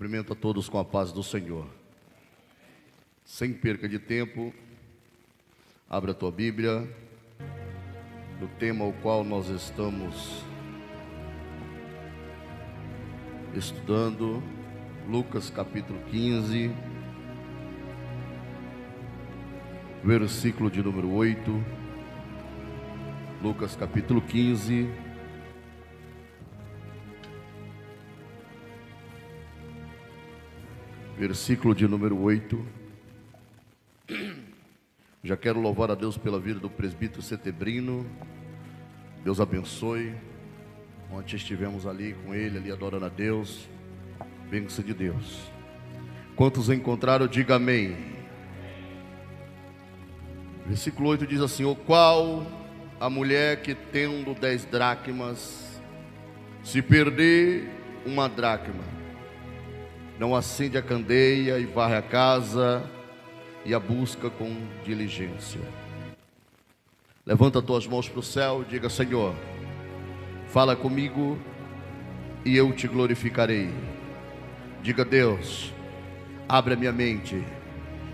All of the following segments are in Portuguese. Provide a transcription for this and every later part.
Cumprimento a todos com a paz do Senhor. Sem perca de tempo, abra a tua Bíblia, do tema ao qual nós estamos estudando, Lucas capítulo 15, versículo de número 8. Lucas capítulo 15, versículo de número 8. Já quero louvar a Deus pela vida do presbítero Setebrino. Deus abençoe. Ontem estivemos ali com ele, ali adorando a Deus. Bênção de Deus. Quantos encontraram, diga amém. Versículo 8 diz assim: o qual a mulher que tendo 10 dracmas, se perder uma dracma, não acende a candeia e varre a casa e a busca com diligência. Levanta as tuas mãos para o céu e diga: Senhor, fala comigo e eu te glorificarei. Diga: Deus, abre a minha mente,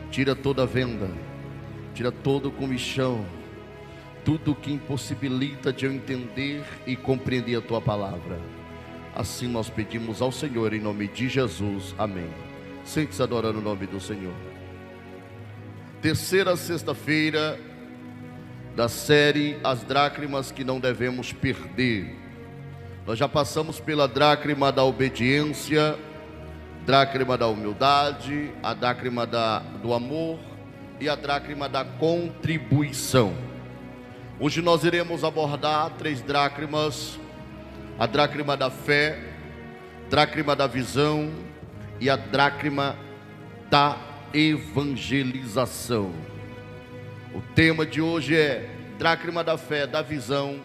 tira toda a venda, tira todo o comichão, tudo que impossibilita de eu entender e compreender a tua palavra. Assim nós pedimos ao Senhor, em nome de Jesus, amém. Sente-se adorando o nome do Senhor. Terceira sexta-feira da série As Dracmas que não devemos perder. Nós já passamos pela dracma da obediência, dracma da humildade, a dracma do amor e a dracma da contribuição. Hoje nós iremos abordar 3 dracmas: a dracma da fé, dracma da visão e a dracma da evangelização. O tema de hoje é dracma da fé, da visão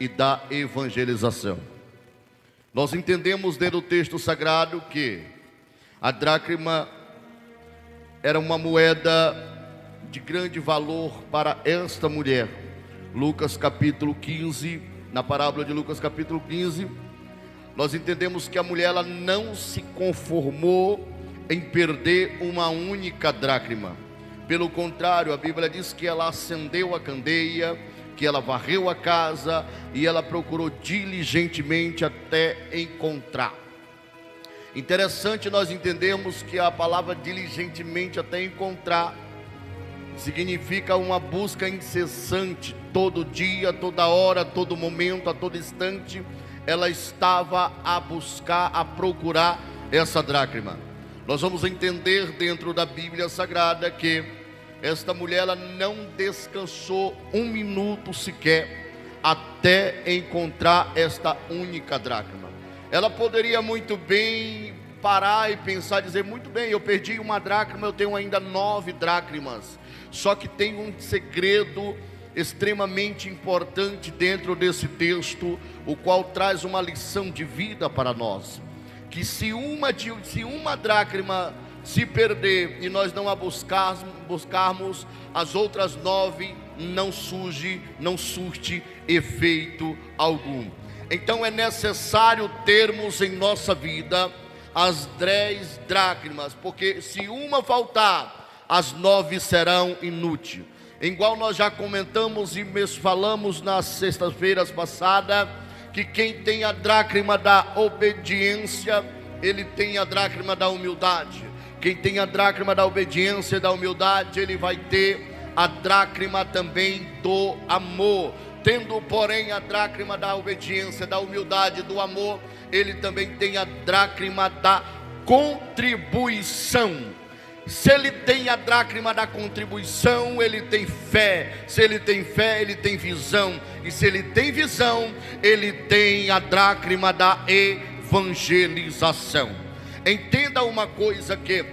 e da evangelização. Nós entendemos dentro do texto sagrado que a dracma era uma moeda de grande valor para esta mulher. Lucas capítulo 15, na parábola de Lucas capítulo 15, nós entendemos que a mulher ela não se conformou em perder uma única dracma. Pelo contrário, a Bíblia diz que ela acendeu a candeia, que ela varreu a casa e ela procurou diligentemente até encontrar. Interessante nós entendemos que a palavra diligentemente até encontrar significa uma busca incessante, todo dia, toda hora, todo momento, a todo instante, ela estava a buscar, a procurar essa dracma. Nós vamos entender dentro da Bíblia Sagrada que esta mulher ela não descansou um minuto sequer até encontrar esta única dracma. Ela poderia muito bem parar e pensar, dizer: muito bem, eu perdi uma dracma, eu tenho ainda 9 dracmas. Só que tem um segredo extremamente importante dentro desse texto, o qual traz uma lição de vida para nós. Que se uma dracma se perder e nós não a buscarmos, as outras 9 não surte efeito algum. Então é necessário termos em nossa vida as 10 dracmas, porque se uma faltar, as 9 serão inúteis. Igual nós já comentamos e falamos nas sextas-feiras passadas, que quem tem a dracma da obediência, ele tem a dracma da humildade. Quem tem a dracma da obediência e da humildade, ele vai ter a dracma também do amor. Tendo, porém, a dracma da obediência, da humildade, do amor, ele também tem a dracma da contribuição. Se ele tem a dracma da contribuição, ele tem fé. Se ele tem fé, ele tem visão. E se ele tem visão, ele tem a dracma da evangelização. Entenda uma coisa, que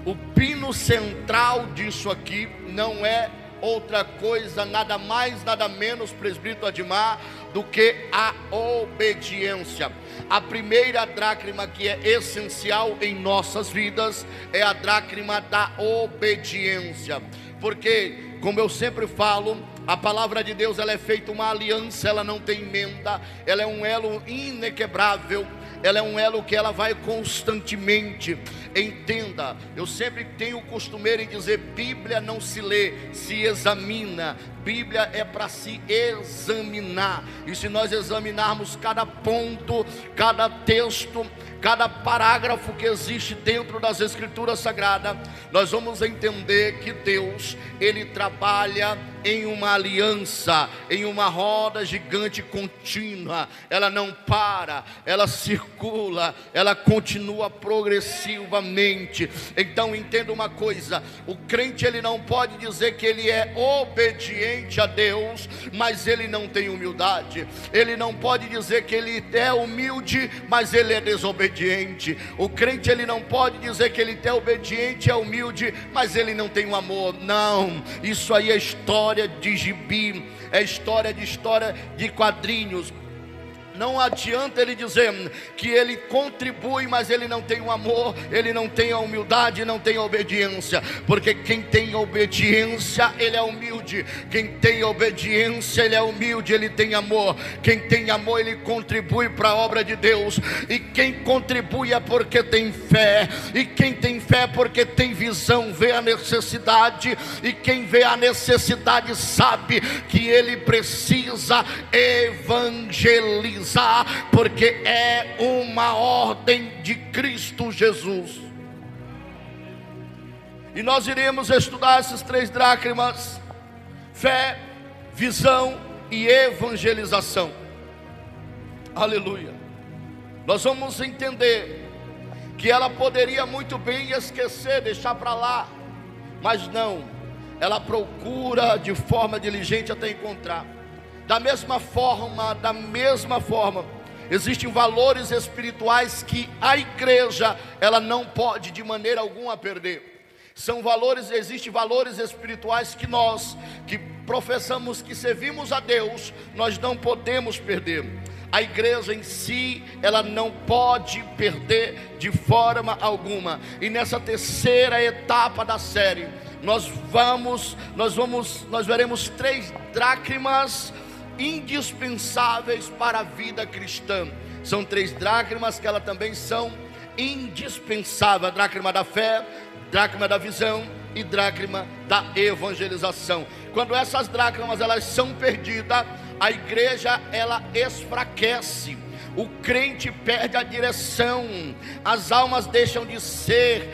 o pino central disso aqui não é outra coisa, nada mais, nada menos, presbítero Admar, do que a obediência. A primeira dracma que é essencial em nossas vidas é a dracma da obediência. Porque, como eu sempre falo, A palavra de Deus, ela é feita uma aliança, ela não tem emenda, ela é um elo inequebrável, ela é um elo que ela vai constantemente. Entenda, eu sempre tenho o costume em dizer: Bíblia não se lê, se examina. Bíblia é para se examinar, e se nós examinarmos cada ponto, cada texto, cada parágrafo que existe dentro das Escrituras Sagradas, nós vamos entender que Deus, Ele trabalha em uma aliança, em uma roda gigante contínua. Ela não para, ela circula, ela continua progressivamente. Então entenda uma coisa: o crente, ele não pode dizer que ele é obediente a Deus, mas ele não tem humildade. Ele não pode dizer que ele é humilde, mas ele é desobediente. O crente, ele não pode dizer que ele é obediente, é humilde, mas ele não tem um amor. Não, isso aí é história de gibi, é história de quadrinhos. Não adianta ele dizer que ele contribui, mas ele não tem o amor, ele não tem a humildade, não tem a obediência. Porque quem tem obediência, ele é humilde. Quem tem obediência, ele é humilde, ele tem amor. Quem tem amor, ele contribui para a obra de Deus. E quem contribui é porque tem fé. E quem tem fé é porque tem visão, vê a necessidade. E quem vê a necessidade sabe que ele precisa evangelizar, porque é uma ordem de Cristo Jesus. E nós iremos estudar esses 3 dracmas: fé, visão e evangelização. Aleluia. Nós vamos entender que ela poderia muito bem esquecer, deixar para lá, mas não, ela procura de forma diligente até encontrar. Da mesma forma, existem valores espirituais que a igreja, ela não pode de maneira alguma perder. Existem valores espirituais que nós, que professamos que servimos a Deus, nós não podemos perder. A igreja em si, ela não pode perder de forma alguma. E nessa terceira etapa da série, nós veremos 3 dracmas indispensáveis para a vida cristã. São 3 dracmas que elas também são indispensáveis: a dracma da fé, dracma da visão e dracma da evangelização. Quando essas dracmas elas são perdidas, a igreja ela esfraquece. O crente perde a direção, as almas deixam de ser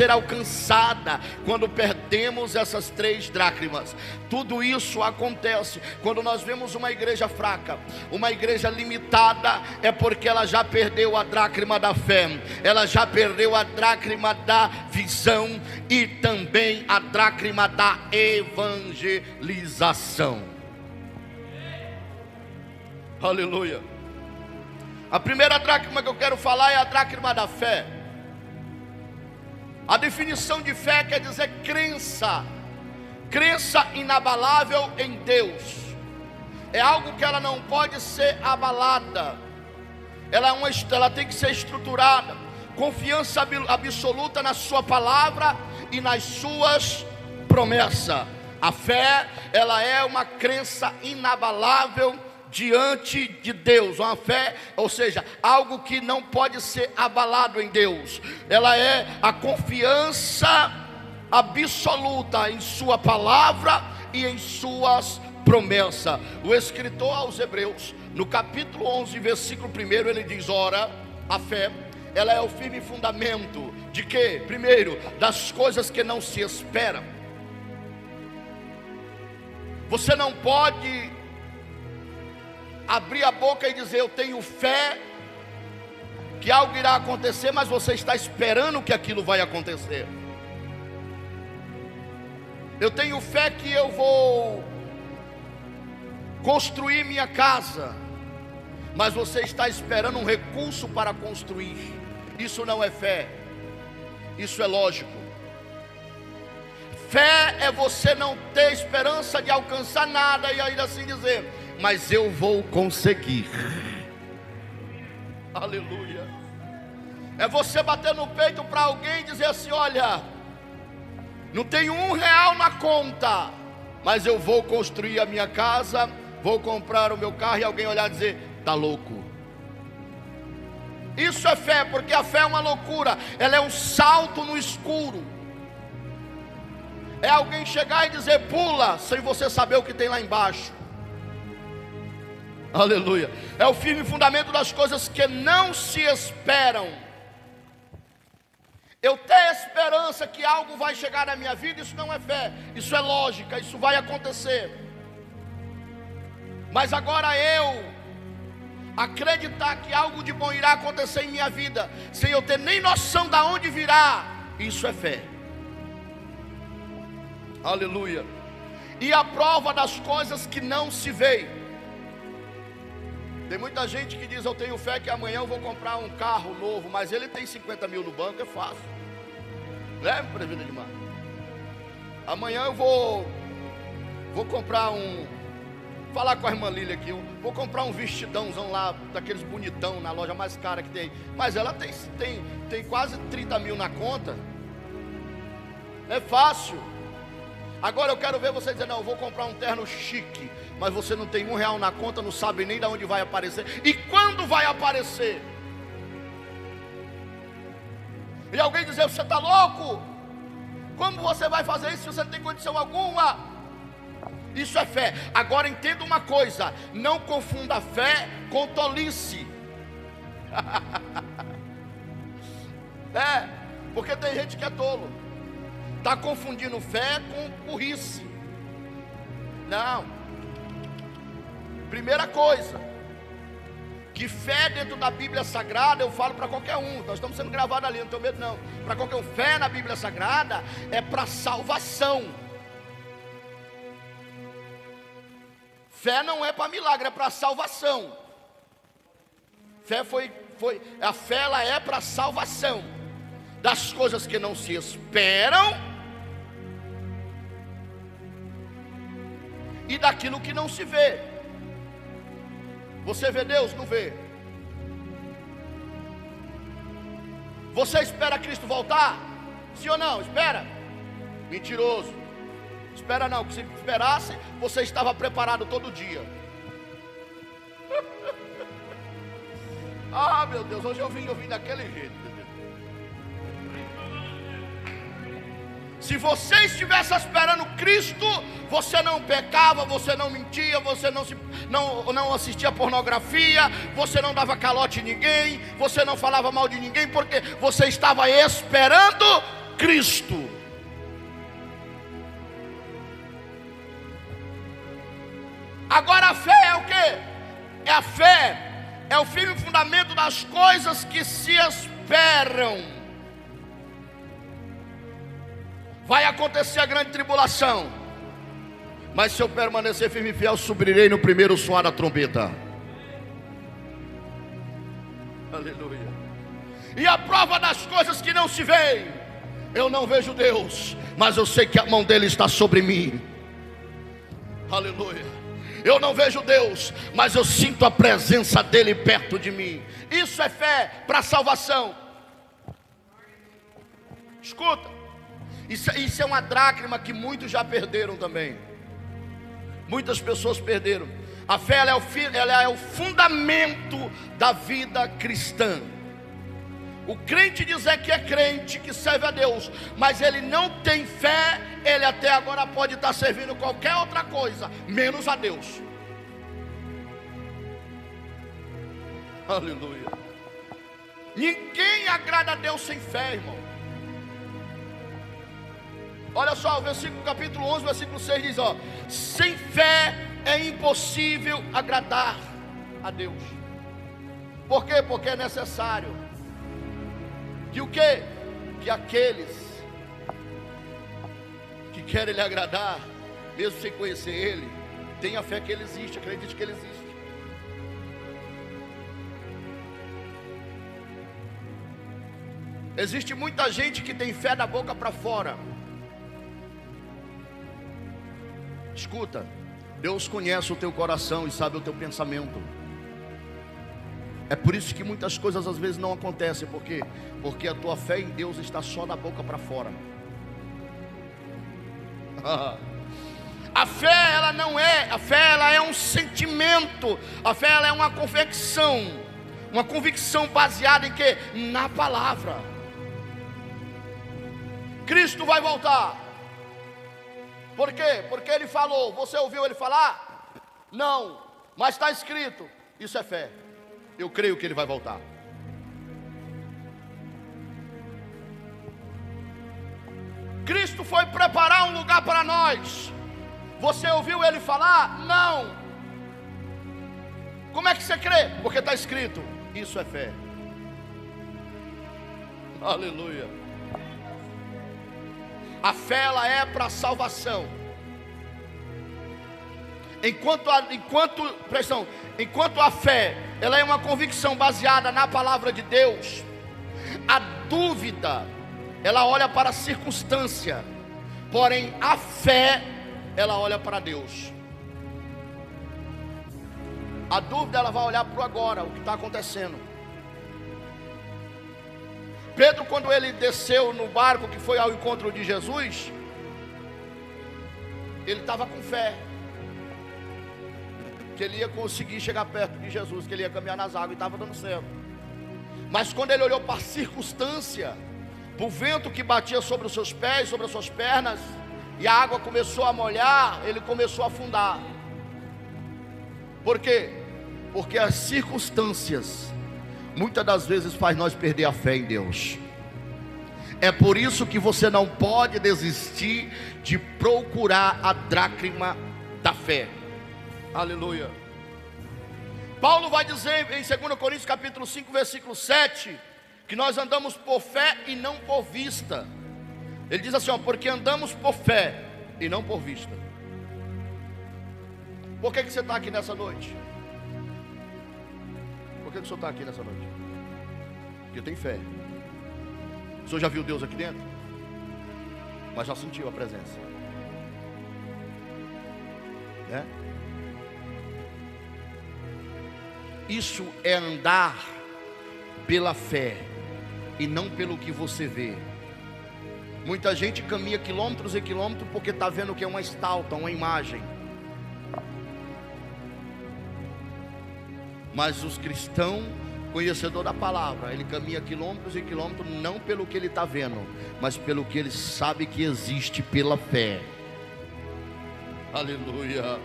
alcançadas quando perdemos essas 3 dracmas. Tudo isso acontece quando nós vemos uma igreja fraca, uma igreja limitada, é porque ela já perdeu a dracma da fé, ela já perdeu a dracma da visão e também a dracma da evangelização. Aleluia. A primeira dracma que eu quero falar é a dracma da fé. A definição de fé quer dizer crença inabalável em Deus. É algo que ela não pode ser abalada. Ela tem que ser estruturada. Confiança absoluta na sua palavra e nas suas promessas. A fé, ela é uma crença inabalável diante de Deus, uma fé, ou seja, algo que não pode ser abalado em Deus. Ela é a confiança absoluta em sua palavra e em suas promessas. O escritor aos Hebreus, no capítulo 11, versículo 1, ele diz: ora, a fé, ela é o firme fundamento de quê? Primeiro, das coisas que não se esperam. Você não pode abrir a boca e dizer: eu tenho fé que algo irá acontecer, mas você está esperando que aquilo vai acontecer. Eu tenho fé que eu vou construir minha casa, mas você está esperando um recurso para construir. Isso não é fé, isso é lógico. Fé é você não ter esperança de alcançar nada e ainda assim dizer: mas eu vou conseguir. Aleluia. É você bater no peito para alguém e dizer assim: olha, não tenho R$1 na conta, mas eu vou construir a minha casa, vou comprar o meu carro, e alguém olhar e dizer: está louco. Isso é fé, porque a fé é uma loucura, ela é um salto no escuro. É alguém chegar e dizer: pula, sem você saber o que tem lá embaixo. Aleluia. É o firme fundamento das coisas que não se esperam. Eu ter esperança que algo vai chegar na minha vida, isso não é fé, isso é lógica, isso vai acontecer. Mas agora eu acreditar que algo de bom irá acontecer em minha vida, sem eu ter nem noção de onde virá, isso é fé. Aleluia. E a prova das coisas que não se vê. Tem muita gente que diz: eu tenho fé que amanhã eu vou comprar um carro novo, mas ele tem 50 mil no banco, é fácil, né, presbítero Edmar? Amanhã eu vou comprar falar com a irmã Lília aqui, vou comprar um vestidãozão lá, daqueles bonitão, na loja mais cara que tem, mas ela tem quase 30 mil na conta, é fácil. Agora eu quero ver você dizer: não, eu vou comprar um terno chique, mas você não tem R$1 na conta, não sabe nem de onde vai aparecer, e quando vai aparecer. E alguém dizer: você está louco? Como você vai fazer isso se você não tem condição alguma? Isso é fé. Agora entenda uma coisa: não confunda fé com tolice. Porque tem gente que é tolo, está confundindo fé com burrice. Não. Primeira coisa, que fé dentro da Bíblia Sagrada, eu falo para qualquer um, nós estamos sendo gravados ali, não tenho medo não. Para qualquer um, fé na Bíblia Sagrada é para salvação. Fé não é para milagre, é para salvação. A fé ela é para salvação das coisas que não se esperam e daquilo que não se vê. Você vê Deus? Não vê. Você espera Cristo voltar? Sim ou não? Espera? Mentiroso. Espera não, que se esperasse, você estava preparado todo dia. Ah, meu Deus, hoje eu vim daquele jeito. Se você estivesse esperando Cristo, você não pecava, você não mentia, você não assistia pornografia, você não dava calote em ninguém, você não falava mal de ninguém, porque você estava esperando Cristo. Agora a fé é o quê? A fé é o firme fundamento das coisas que se esperam. Vai acontecer a grande tribulação, mas se eu permanecer firme e fiel, subirei no primeiro soar da trombeta. Aleluia. E a prova das coisas que não se veem: eu não vejo Deus, mas eu sei que a mão dele está sobre mim. Aleluia. Eu não vejo Deus, mas eu sinto a presença dele perto de mim. Isso é fé para salvação. Escuta, isso é uma dracma que muitos já perderam também. Muitas pessoas perderam. A fé ela é o fundamento da vida cristã. O crente dizer que é crente, que serve a Deus, mas ele não tem fé, ele até agora pode estar servindo qualquer outra coisa, menos a Deus. Aleluia. Ninguém agrada a Deus sem fé, irmão. Olha só, o versículo, capítulo 11, versículo 6 diz, ó: sem fé é impossível agradar a Deus. Por quê? Porque é necessário que o quê? Que aqueles que querem lhe agradar, mesmo sem conhecer Ele, tenha fé que Ele existe, acredite que Ele existe. Existe muita gente que tem fé da boca para fora. Escuta, Deus conhece o teu coração e sabe o teu pensamento. É por isso que muitas coisas às vezes não acontecem. Por quê? Porque a tua fé em Deus está só da boca para fora. A fé, ela não é, a fé ela é um sentimento, a fé ela é uma convicção baseada em quê? Na palavra. Cristo vai voltar. Por quê? Porque Ele falou. Você ouviu Ele falar? Não, mas está escrito. Isso é fé. Eu creio que Ele vai voltar. Cristo foi preparar um lugar para nós. Você ouviu Ele falar? Não. Como é que você crê? Porque está escrito. Isso é fé. Aleluia. A fé ela é para salvação. Enquanto a fé ela é uma convicção baseada na palavra de Deus, a dúvida ela olha para a circunstância, porém a fé ela olha para Deus. A dúvida ela vai olhar para o agora, o que está acontecendo. Pedro, quando ele desceu no barco que foi ao encontro de Jesus, ele estava com fé que ele ia conseguir chegar perto de Jesus, que ele ia caminhar nas águas, e estava dando certo. Mas quando ele olhou para a circunstância, para o vento que batia sobre os seus pés, sobre as suas pernas, e a água começou a molhar, ele começou a afundar. Por quê? Porque as circunstâncias muitas das vezes faz nós perder a fé em Deus. É por isso que você não pode desistir de procurar a dracma da fé. Aleluia. Paulo vai dizer em 2 Coríntios capítulo 5 versículo 7 que nós andamos por fé e não por vista. Ele diz assim, porque andamos por fé e não por vista. Por que você está aqui nessa noite? Por que o senhor está aqui nessa noite? Porque tem fé. O senhor já viu Deus aqui dentro? Mas já sentiu a presença, né? Isso é andar pela fé e não pelo que você vê. Muita gente caminha quilômetros e quilômetros porque está vendo que é uma estátua, uma imagem. Mas os cristãos, conhecedor da palavra, ele caminha quilômetros e quilômetros não pelo que ele está vendo, mas pelo que ele sabe que existe pela fé. Aleluia.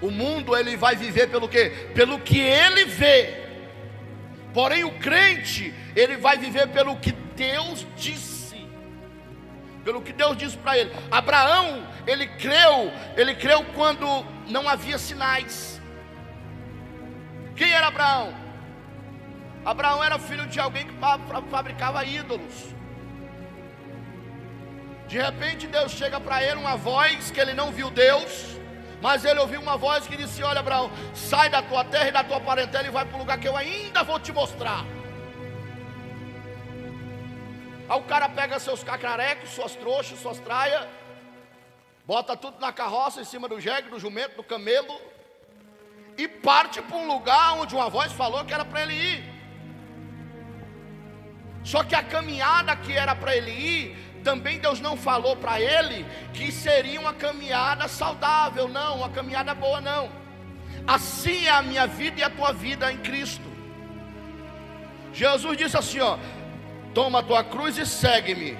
O mundo ele vai viver pelo quê? Pelo que ele vê. Porém o crente, ele vai viver pelo que Deus disse. Pelo que Deus disse para ele. Abraão, ele creu quando não havia sinais. Quem era Abraão? Abraão era filho de alguém que fabricava ídolos. De repente Deus chega para ele, uma voz que ele não viu Deus, mas ele ouviu uma voz que disse: olha Abraão, sai da tua terra e da tua parentela e vai para o lugar que eu ainda vou te mostrar. Aí o cara pega seus cacarecos, suas trouxas, suas traias, bota tudo na carroça, em cima do jegue, do jumento, do camelo, e parte para um lugar onde uma voz falou que era para ele ir. Só que a caminhada que era para ele ir, também Deus não falou para ele que seria uma caminhada saudável, não, uma caminhada boa, não. Assim é a minha vida e a tua vida em Cristo. Jesus disse assim, toma a tua cruz e segue-me.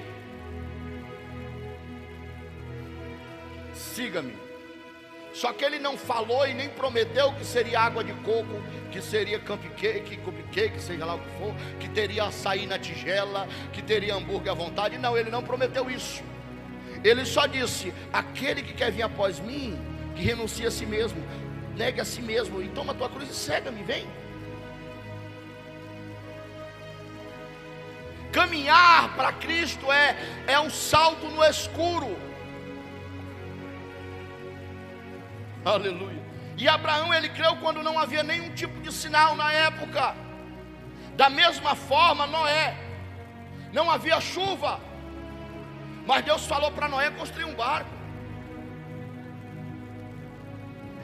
Siga-me. Só que ele não falou e nem prometeu que seria água de coco, que seria cupcake, seja lá o que for, que teria açaí na tigela, que teria hambúrguer à vontade. Não, ele não prometeu isso. Ele só disse: aquele que quer vir após mim, que renuncie a si mesmo, negue a si mesmo e toma a tua cruz e segue-me, vem. Caminhar para Cristo é um salto no escuro. Aleluia. E Abraão ele creu quando não havia nenhum tipo de sinal na época. Da mesma forma Noé, não havia chuva, mas Deus falou para Noé construir um barco.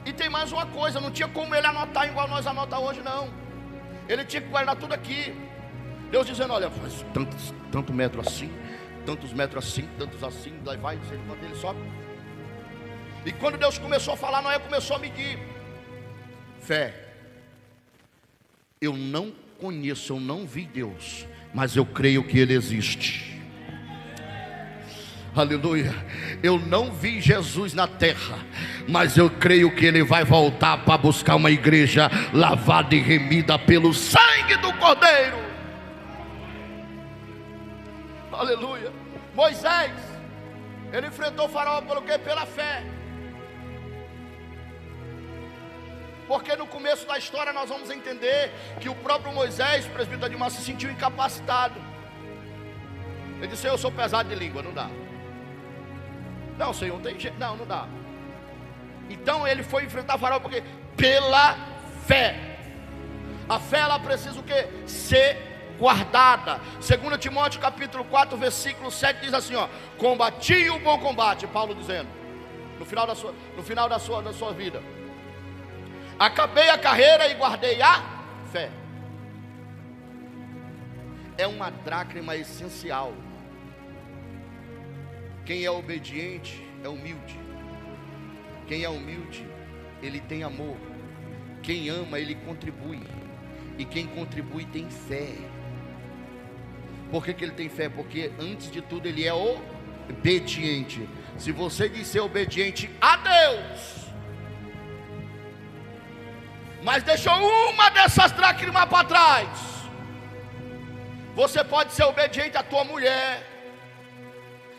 E tem mais uma coisa, não tinha como ele anotar igual nós anotamos hoje, não. Ele tinha que guardar tudo aqui. Deus dizendo: olha, faz tanto metro assim, tantos metros assim, tantos assim, daí vai, não sei quanto ele sobe. E quando Deus começou a falar, Noé começou a medir. Fé. Eu não conheço, eu não vi Deus, mas eu creio que Ele existe. Aleluia. Eu não vi Jesus na terra, mas eu creio que Ele vai voltar para buscar uma igreja lavada e remida pelo sangue do Cordeiro. Aleluia. Moisés, ele enfrentou o faraó pelo quê? Pela fé. Porque no começo da história nós vamos entender que o próprio Moisés, presbítero Admar, se sentiu incapacitado. Ele disse: eu sou pesado de língua, não dá. Não, Senhor, não tem jeito, não dá. Então ele foi enfrentar o faraó porque pela fé. A fé, ela precisa o quê? Ser guardada. 2 Timóteo capítulo 4 versículo 7 diz assim, ó: combati o bom combate, Paulo dizendo, no final da sua vida. Acabei a carreira e guardei a fé. É uma dracma essencial. Quem é obediente é humilde. Quem é humilde, ele tem amor. Quem ama, ele contribui. E quem contribui tem fé. Por que ele tem fé? Porque antes de tudo ele é obediente. Se você diz ser obediente a Deus, mas deixou uma dessas dracmas para trás, você pode ser obediente à tua mulher,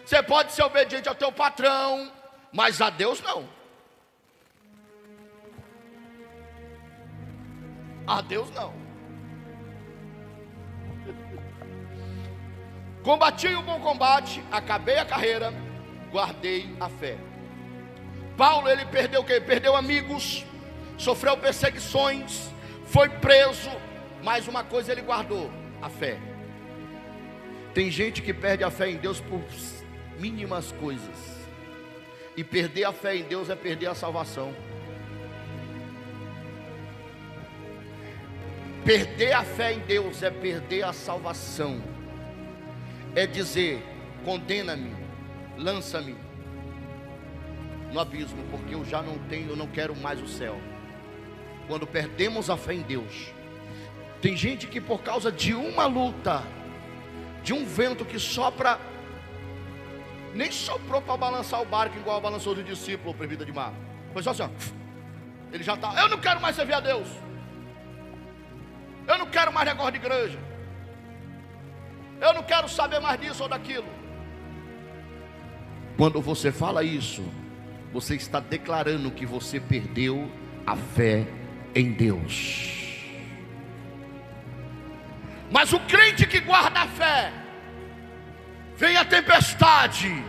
você pode ser obediente ao teu patrão, mas a Deus não. A Deus não. Combati o bom combate, acabei a carreira, guardei a fé. Paulo, ele perdeu o quê? Perdeu amigos, sofreu perseguições, foi preso, mas uma coisa ele guardou: a fé. Tem gente que perde a fé em Deus por mínimas coisas, e perder a fé em Deus é perder a salvação. Perder a fé em Deus é perder a salvação. É dizer: condena-me, lança-me no abismo, porque eu já não tenho, eu não quero mais o céu. Quando perdemos a fé em Deus, tem gente que por causa de uma luta, de um vento que sopra, nem soprou para balançar o barco igual balançou do discípulo, presbítero Admar. Foi só assim, ó, ele já está: eu não quero mais servir a Deus, eu não quero mais negócio de igreja, eu não quero saber mais disso ou daquilo. Quando você fala isso, você está declarando que você perdeu a fé em Deus. Mas o crente que guarda a fé, vem a tempestade,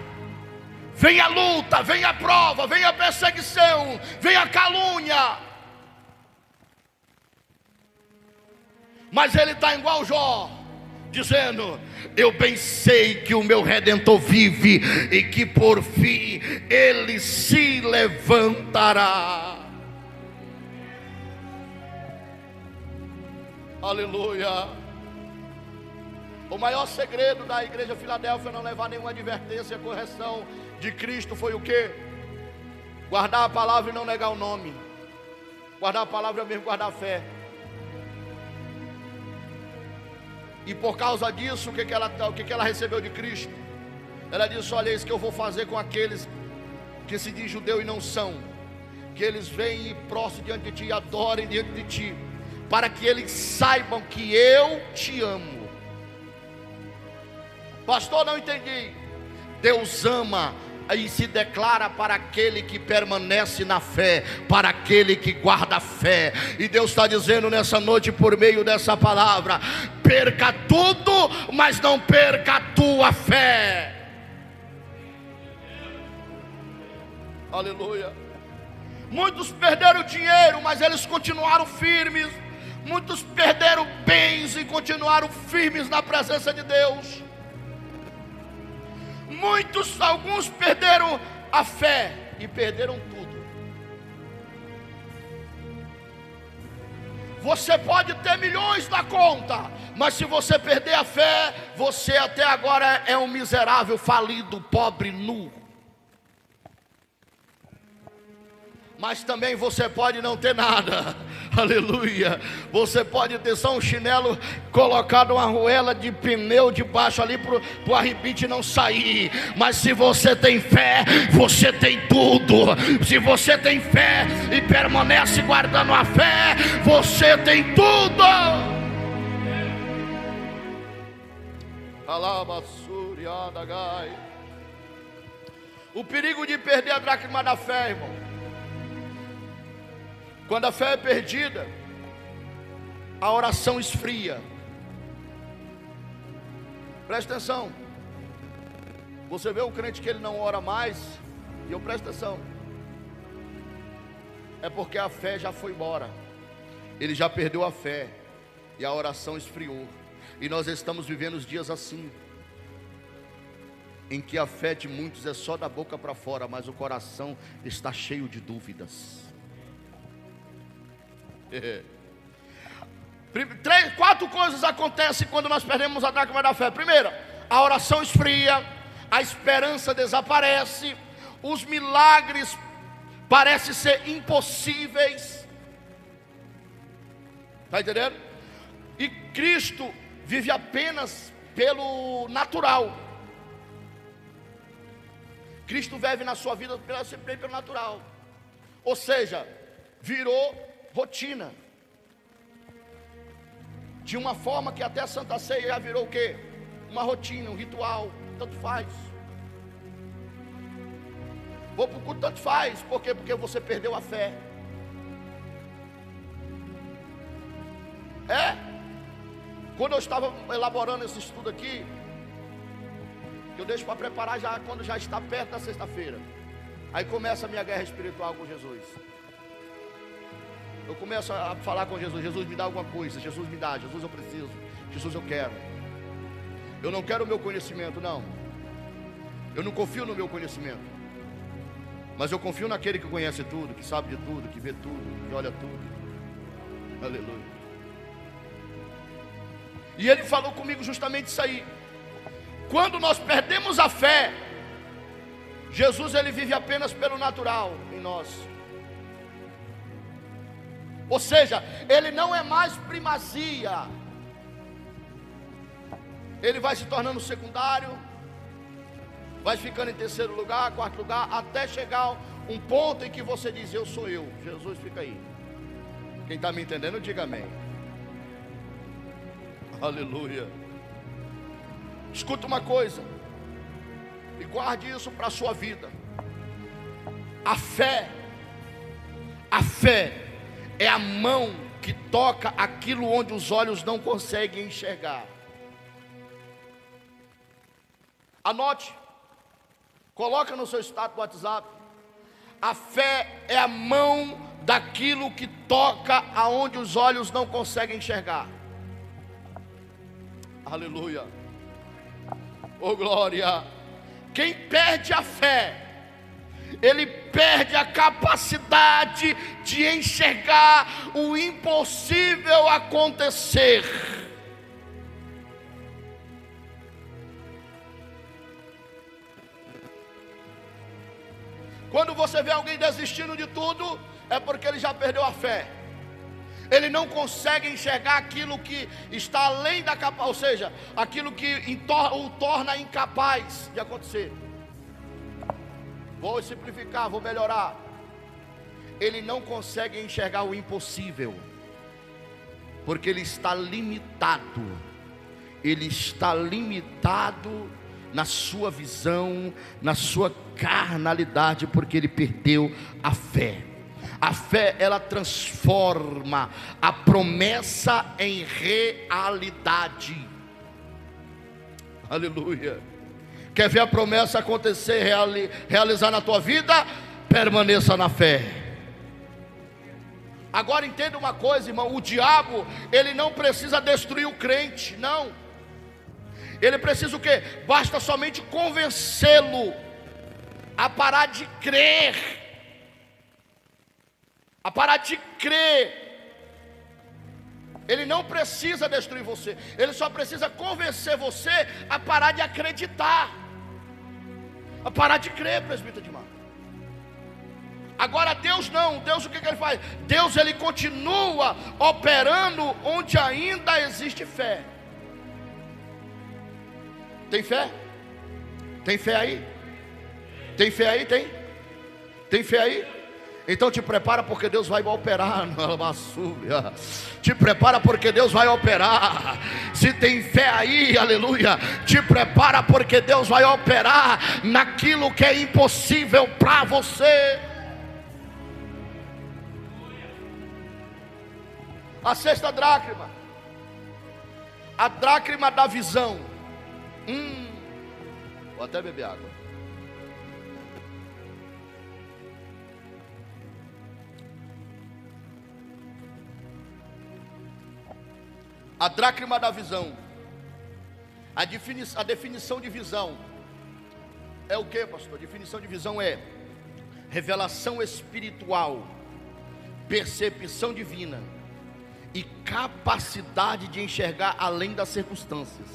vem a luta, vem a prova, vem a perseguição, vem a calúnia, mas ele está igual Jó, dizendo: eu bem sei que o meu Redentor vive e que por fim ele se levantará. Aleluia. O maior segredo da igreja Filadélfia não levar nenhuma advertência, correção de Cristo foi o quê? Guardar a palavra e não negar o nome. Guardar a palavra é mesmo guardar a fé. E por causa disso, o que ela recebeu de Cristo? Ela disse: olha, isso que eu vou fazer com aqueles que se dizem judeu e não são, que eles vêm e prostram diante de ti, e adorem diante de ti, para que eles saibam que eu te amo. Pastor, não entendi. Deus ama e se declara para aquele que permanece na fé, para aquele que guarda a fé. E Deus está dizendo nessa noite, por meio dessa palavra: perca tudo, mas não perca a tua fé. Aleluia. Muitos perderam dinheiro, mas eles continuaram firmes. Muitos perderam bens e continuaram firmes na presença de Deus. Alguns perderam a fé e perderam tudo. Você pode ter milhões na conta, mas se você perder a fé, você até agora é um miserável, falido, pobre, nu. Mas também você pode não ter nada. Aleluia. Você pode ter só um chinelo colocado, uma arruela de pneu debaixo ali para o arrebite não sair. Mas se você tem fé, você tem tudo. Se você tem fé e permanece guardando a fé, você tem tudo. O perigo de perder a dracma da fé, irmão. Quando a fé é perdida, a oração esfria. Presta atenção. Você vê um crente que ele não ora mais, e eu presto atenção, é porque a fé já foi embora. Ele já perdeu a fé e a oração esfriou. E nós estamos vivendo os dias assim, em que a fé de muitos é só da boca para fora, mas o coração está cheio de dúvidas. 4 coisas acontecem quando nós perdemos a dracma da fé. Primeiro, a oração esfria, a esperança desaparece, os milagres parecem ser impossíveis. Está entendendo? E Cristo vive apenas pelo natural. Cristo vive na sua vida sempre pelo natural. Ou seja, virou rotina. De uma forma que até a Santa Ceia já virou o quê? Uma rotina, um ritual. Tanto faz. Vou para o culto, tanto faz. Por quê? Porque você perdeu a fé. Quando eu estava elaborando esse estudo aqui, eu deixo para preparar já quando já está perto da sexta-feira. Aí começa a minha guerra espiritual com Jesus. Eu começo a falar com Jesus: Jesus, me dá alguma coisa, Jesus me dá, Jesus eu preciso, Jesus eu quero. Eu não quero o meu conhecimento, não. Eu não confio no meu conhecimento, mas eu confio naquele que conhece tudo, que sabe de tudo, que vê tudo, que olha tudo. Aleluia. E ele falou comigo justamente isso aí. Quando nós perdemos a fé, Jesus ele vive apenas pelo natural em nós. Ou seja, ele não é mais primazia. Ele vai se tornando secundário, vai ficando em terceiro lugar, quarto lugar, até chegar um ponto em que você diz: eu sou eu. Jesus fica aí. Quem está me entendendo, diga amém. Aleluia. Escuta uma coisa e guarde isso para a sua vida. A fé é a mão que toca aquilo onde os olhos não conseguem enxergar. Anote, coloca no seu status do WhatsApp. A fé é a mão daquilo que toca aonde os olhos não conseguem enxergar. Aleluia. Oh glória. Quem perde a fé, ele perde a capacidade de enxergar o impossível acontecer. Quando você vê alguém desistindo de tudo, é porque ele já perdeu a fé. Ele não consegue enxergar aquilo que está além da capacidade, ou seja, aquilo que o torna incapaz de acontecer. Vou simplificar, vou melhorar. Ele não consegue enxergar o impossível, porque ele está limitado. Ele está limitado na sua visão, na sua carnalidade, porque ele perdeu a fé. A fé, ela transforma a promessa em realidade. Aleluia. Quer ver a promessa acontecer, realizar na tua vida? Permaneça na fé. Agora entenda uma coisa, irmão. O diabo, ele não precisa destruir o crente, não. Ele precisa o quê? Basta somente convencê-lo a parar de crer, a parar de crer. Ele não precisa destruir você, ele só precisa convencer você a parar de acreditar, a parar de crer, presbítero Edmar. Agora Deus não. Deus, o que ele faz? Deus, ele continua operando onde ainda existe fé. Tem fé? Tem fé aí? Tem fé aí? Tem fé aí? Então te prepara, porque Deus vai operar na Massúbia. Te prepara, porque Deus vai operar. Se tem fé aí, aleluia, te prepara, porque Deus vai operar naquilo que é impossível para você. A sexta dracma, a dracma da visão. Vou até beber água. A dracma da visão. A definição de visão é o que, pastor? A definição de visão é revelação espiritual, percepção divina e capacidade de enxergar além das circunstâncias.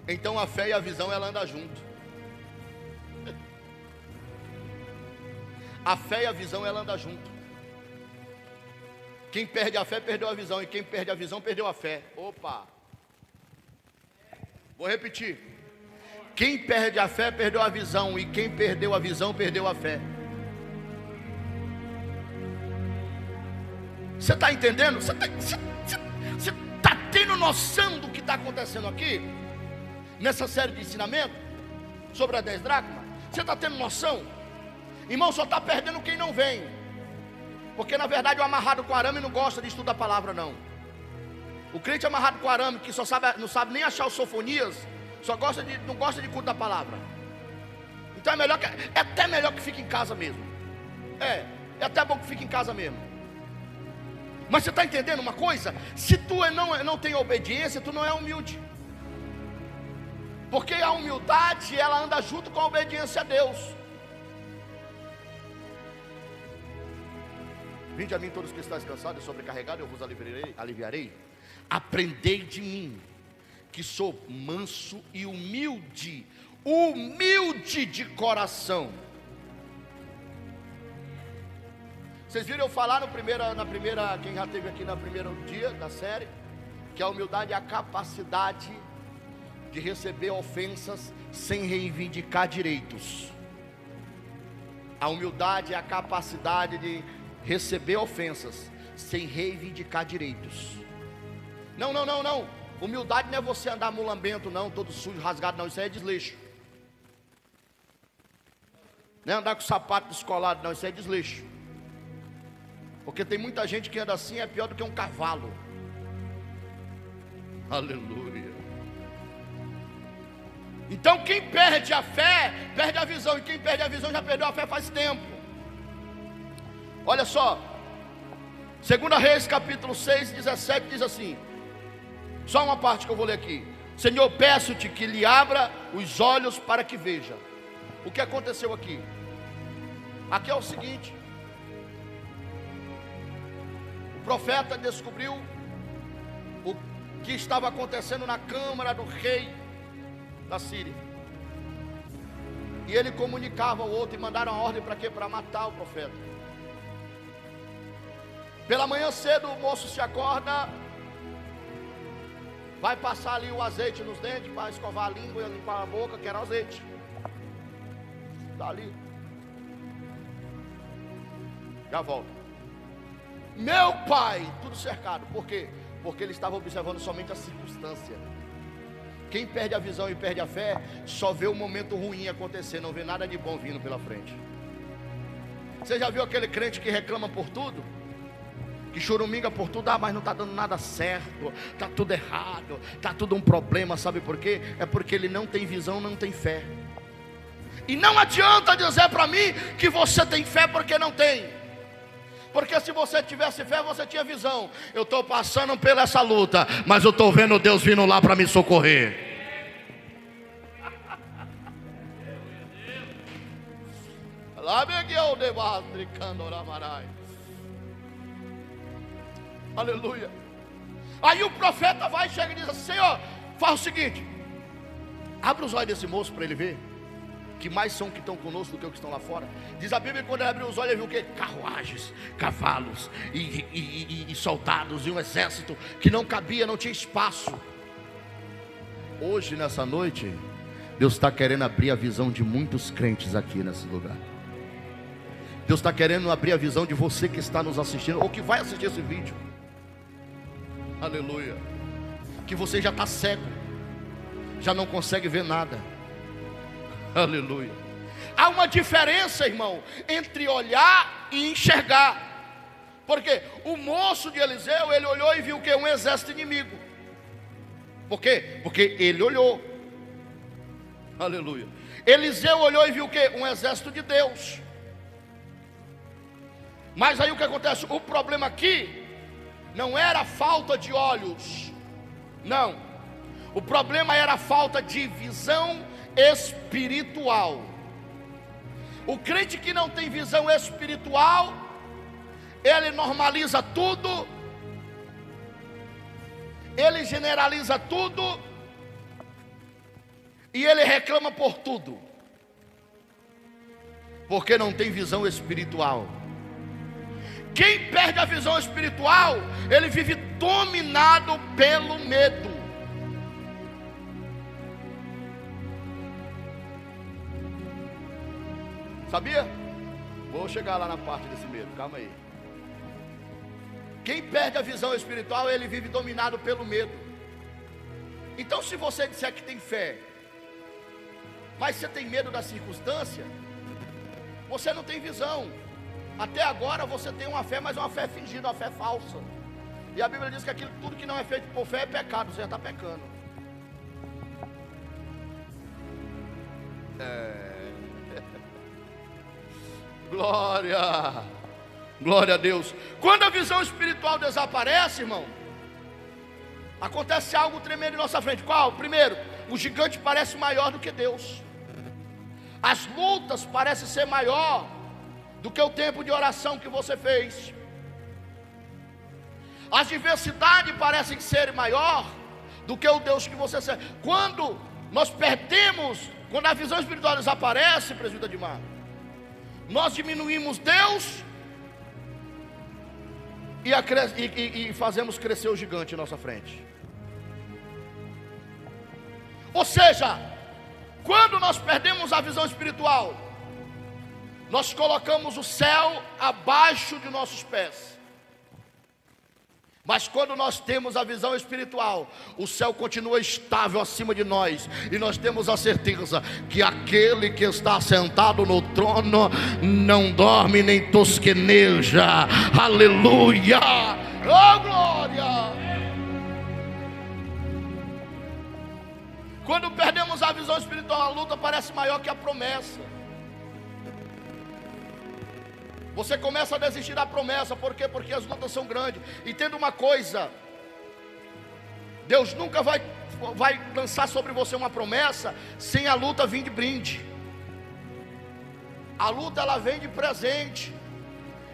Então a fé e a visão, ela anda junto. A fé e a visão, ela anda junto. Quem perde a fé perdeu a visão, e quem perde a visão perdeu a fé. Opa! Vou repetir. Quem perde a fé perdeu a visão, e quem perdeu a visão perdeu a fé. Você está entendendo? Você está tendo noção do que está acontecendo aqui? Nessa série de ensinamento sobre a 10 dracmas? Você está tendo noção? Irmão, só está perdendo quem não vem. Porque na verdade o amarrado com arame não gosta de estudar a palavra, não. O crente amarrado com arame, que só sabe, não sabe nem achar os sofonias, não gosta de culto da palavra. Então é até melhor que fique em casa mesmo. É até bom que fique em casa mesmo. Mas você está entendendo uma coisa? Se tu não tem obediência, tu não é humilde. Porque a humildade, ela anda junto com a obediência a Deus. Vinde a mim todos que estáis cansados e sobrecarregados, eu vos aliviarei. Aprendei de mim, que sou manso e humilde de coração. Vocês viram eu falar na primeira, quem já esteve aqui no primeiro dia da série, que a humildade é a capacidade de receber ofensas sem reivindicar direitos. A humildade é a capacidade de receber ofensas sem reivindicar direitos. Não. Humildade não é você andar mulambento, não, todo sujo, rasgado, não. Isso aí é desleixo. Não é andar com sapato descolado, não. Isso aí é desleixo. Porque tem muita gente que anda assim, é pior do que um cavalo. Aleluia. Então quem perde a fé perde a visão, e quem perde a visão já perdeu a fé faz tempo. Olha só, 2 Reis capítulo 6, 17 diz assim, só uma parte que eu vou ler aqui. Senhor, peço-te que lhe abra os olhos para que veja. O que aconteceu aqui? Aqui é o seguinte: o profeta descobriu o que estava acontecendo na câmara do rei da Síria. E ele comunicava ao outro, e mandaram a ordem para quê? Para matar o profeta. Pela manhã cedo o moço se acorda, vai passar ali o azeite nos dentes para escovar a língua e limpar a boca, que era azeite. Está ali. Já volta. Meu pai, tudo cercado. Por quê? Porque ele estava observando somente a circunstância. Quem perde a visão e perde a fé, só vê o momento ruim acontecer, não vê nada de bom vindo pela frente. Você já viu aquele crente que reclama por tudo? Que choruminga por tudo, mas não está dando nada certo, está tudo errado, está tudo um problema, sabe por quê? É porque ele não tem visão, não tem fé. E não adianta dizer para mim que você tem fé porque não tem. Porque se você tivesse fé, você tinha visão. Eu estou passando pela essa luta, mas eu estou vendo Deus vindo lá para me socorrer. Aleluia. Aí o profeta vai, chega e diz assim: Senhor, faz o seguinte, abre os olhos desse moço para ele ver. que mais são que estão conosco do que os que estão lá fora. Diz a Bíblia que quando ele abriu os olhos, ele viu o quê? Carruagens, cavalos e soldados e um exército que não cabia, não tinha espaço. Hoje, nessa noite, Deus está querendo abrir a visão de muitos crentes aqui nesse lugar. Deus está querendo abrir a visão de você que está nos assistindo, ou que vai assistir esse vídeo. Aleluia. Que você já está cego, já não consegue ver nada. Aleluia. Há uma diferença, irmão, entre olhar e enxergar. Porque o moço de Eliseu, ele olhou e viu o que? Um exército inimigo. Por quê? Porque ele olhou. Aleluia. Eliseu olhou e viu o que? Um exército de Deus. Mas aí o que acontece? O problema aqui não era a falta de olhos. Não. O problema era a falta de visão espiritual. O crente que não tem visão espiritual, ele normaliza tudo, ele generaliza tudo, e ele reclama por tudo, porque não tem visão espiritual. Quem perde a visão espiritual, ele vive dominado pelo medo. Sabia? Vou chegar lá na parte desse medo, calma aí. Quem perde a visão espiritual, ele vive dominado pelo medo. Então, se você disser que tem fé, mas você tem medo da circunstância, você não tem visão. Até agora você tem uma fé, mas é uma fé fingida, uma fé falsa. E a Bíblia diz que aquilo, tudo que não é feito por fé é pecado. Você já está pecando. Glória, glória a Deus. Quando a visão espiritual desaparece, irmão, acontece algo tremendo em nossa frente. Qual? Primeiro, o gigante parece maior do que Deus. As lutas parecem ser maior do que o tempo de oração que você fez. As diversidades parecem ser maior do que o Deus que você serve. Quando nós perdemos, quando a visão espiritual desaparece, presbítero Adimar, nós diminuímos Deus e fazemos crescer o gigante em nossa frente. Ou seja, quando nós perdemos a visão espiritual, nós colocamos o céu abaixo de nossos pés. Mas quando nós temos a visão espiritual, o céu continua estável acima de nós, e nós temos a certeza que aquele que está sentado no trono não dorme nem tosqueneja. Aleluia! Oh, glória! Quando perdemos a visão espiritual, a luta parece maior que a promessa. Você começa a desistir da promessa. Por quê? Porque as lutas são grandes. Entenda uma coisa: Deus nunca vai lançar sobre você uma promessa sem a luta vir de brinde. A luta, ela vem de presente.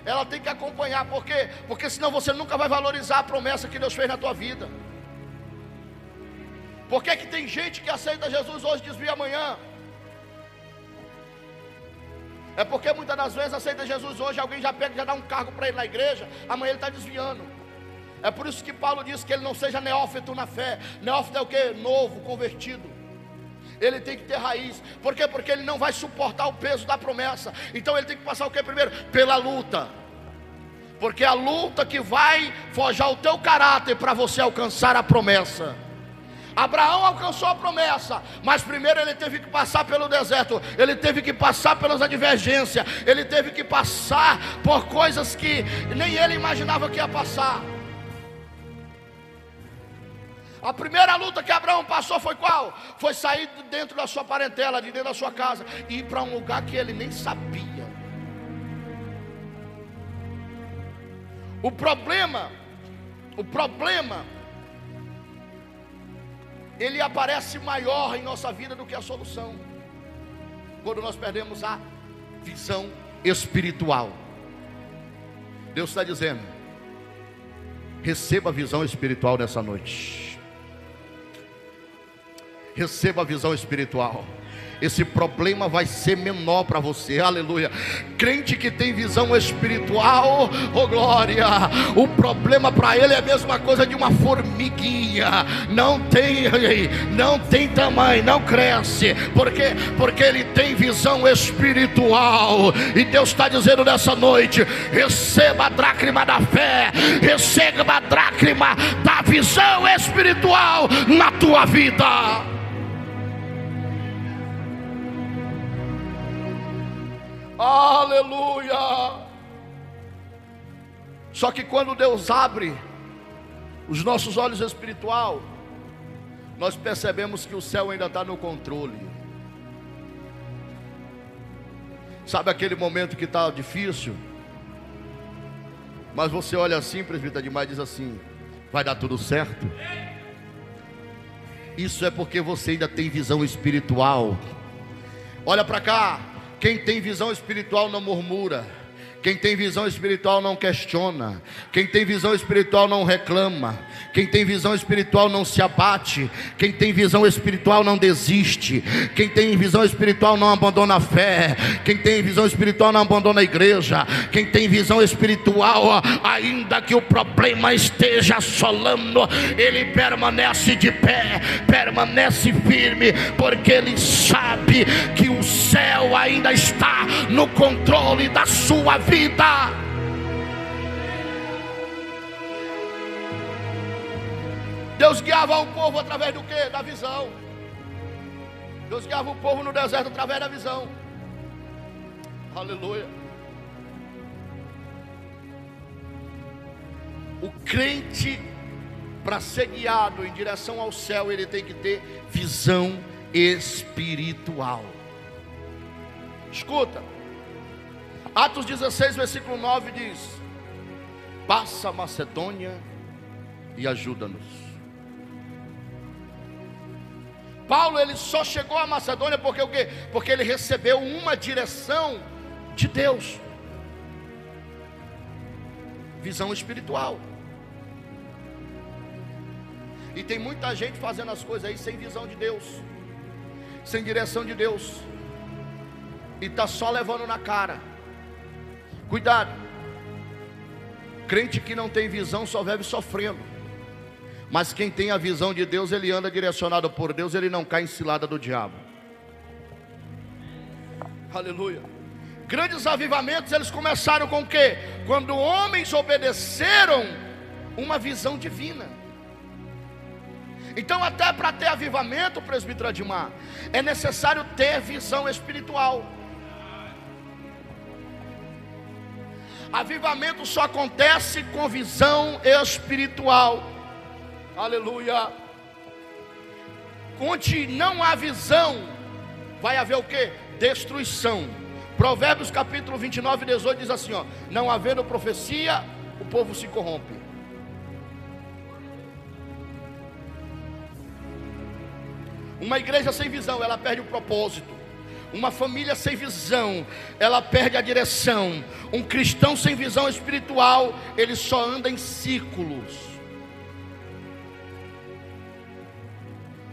Ela tem que acompanhar. Por quê? Porque senão você nunca vai valorizar a promessa que Deus fez na tua vida. Por que que tem gente que aceita Jesus hoje e desvia amanhã? É porque muitas das vezes aceita Jesus hoje, alguém já pega e já dá um cargo para ele na igreja, amanhã ele está desviando. É por isso que Paulo diz que ele não seja neófito na fé. Neófito é o que? Novo, convertido. Ele tem que ter raiz. Por quê? Porque ele não vai suportar o peso da promessa. Então ele tem que passar o que primeiro? Pela luta. Porque é a luta que vai forjar o teu caráter para você alcançar a promessa. Abraão alcançou a promessa, mas primeiro ele teve que passar pelo deserto, ele teve que passar pelas advergências, ele teve que passar por coisas que nem ele imaginava que ia passar. A primeira luta que Abraão passou foi qual? Foi sair de dentro da sua parentela, de dentro da sua casa, e ir para um lugar que ele nem sabia. O problema, ele aparece maior em nossa vida do que a solução, quando nós perdemos a visão espiritual. Deus está dizendo: receba a visão espiritual nessa noite. receba a visão espiritual. Esse problema vai ser menor para você, aleluia. Crente que tem visão espiritual, oh glória, o problema para ele é a mesma coisa de uma formiguinha, não tem tamanho, não cresce, porque ele tem visão espiritual. E Deus está dizendo nessa noite: receba a dracma da fé, receba a dracma da visão espiritual na tua vida. Aleluia. Só que quando Deus abre os nossos olhos espiritual, nós percebemos que o céu ainda está no controle. Sabe aquele momento que está difícil, mas você olha assim, presbítero Adimar, e diz assim: vai dar tudo certo? Isso é porque você ainda tem visão espiritual. Olha para cá. Quem tem visão espiritual não murmura. Quem tem visão espiritual não questiona. Quem tem visão espiritual não reclama. Quem tem visão espiritual não se abate. Quem tem visão espiritual não desiste. Quem tem visão espiritual não abandona a fé. Quem tem visão espiritual não abandona a igreja. Quem tem visão espiritual, ainda que o problema esteja assolando, ele permanece de pé, permanece firme, porque ele sabe que o céu ainda está no controle da sua vida. Deus guiava o povo através do quê? Da visão. Deus guiava o povo no deserto através da visão. Aleluia. O crente, para ser guiado em direção ao céu, ele tem que ter visão espiritual. Escuta, Atos 16, versículo 9 diz: passa a Macedônia e ajuda-nos. Paulo, ele só chegou a Macedônia porque o quê? Porque ele recebeu uma direção de Deus. Visão espiritual. E tem muita gente fazendo as coisas aí sem visão de Deus, sem direção de Deus, e está só levando na cara. Cuidado. Crente que não tem visão só vive sofrendo. Mas quem tem a visão de Deus, ele anda direcionado por Deus, ele não cai em cilada do diabo. Aleluia. Grandes avivamentos, eles começaram com o quê? Quando homens obedeceram uma visão divina. Então, até para ter avivamento, presbítero Adimar, é necessário ter visão espiritual. Avivamento só acontece com visão espiritual. Aleluia. Onde não há visão, vai haver o que? Destruição. Provérbios capítulo 29, 18 diz assim, ó: não havendo profecia, o povo se corrompe. Uma igreja sem visão, ela perde o propósito. Uma família sem visão, ela perde a direção. Um cristão sem visão espiritual, ele só anda em círculos.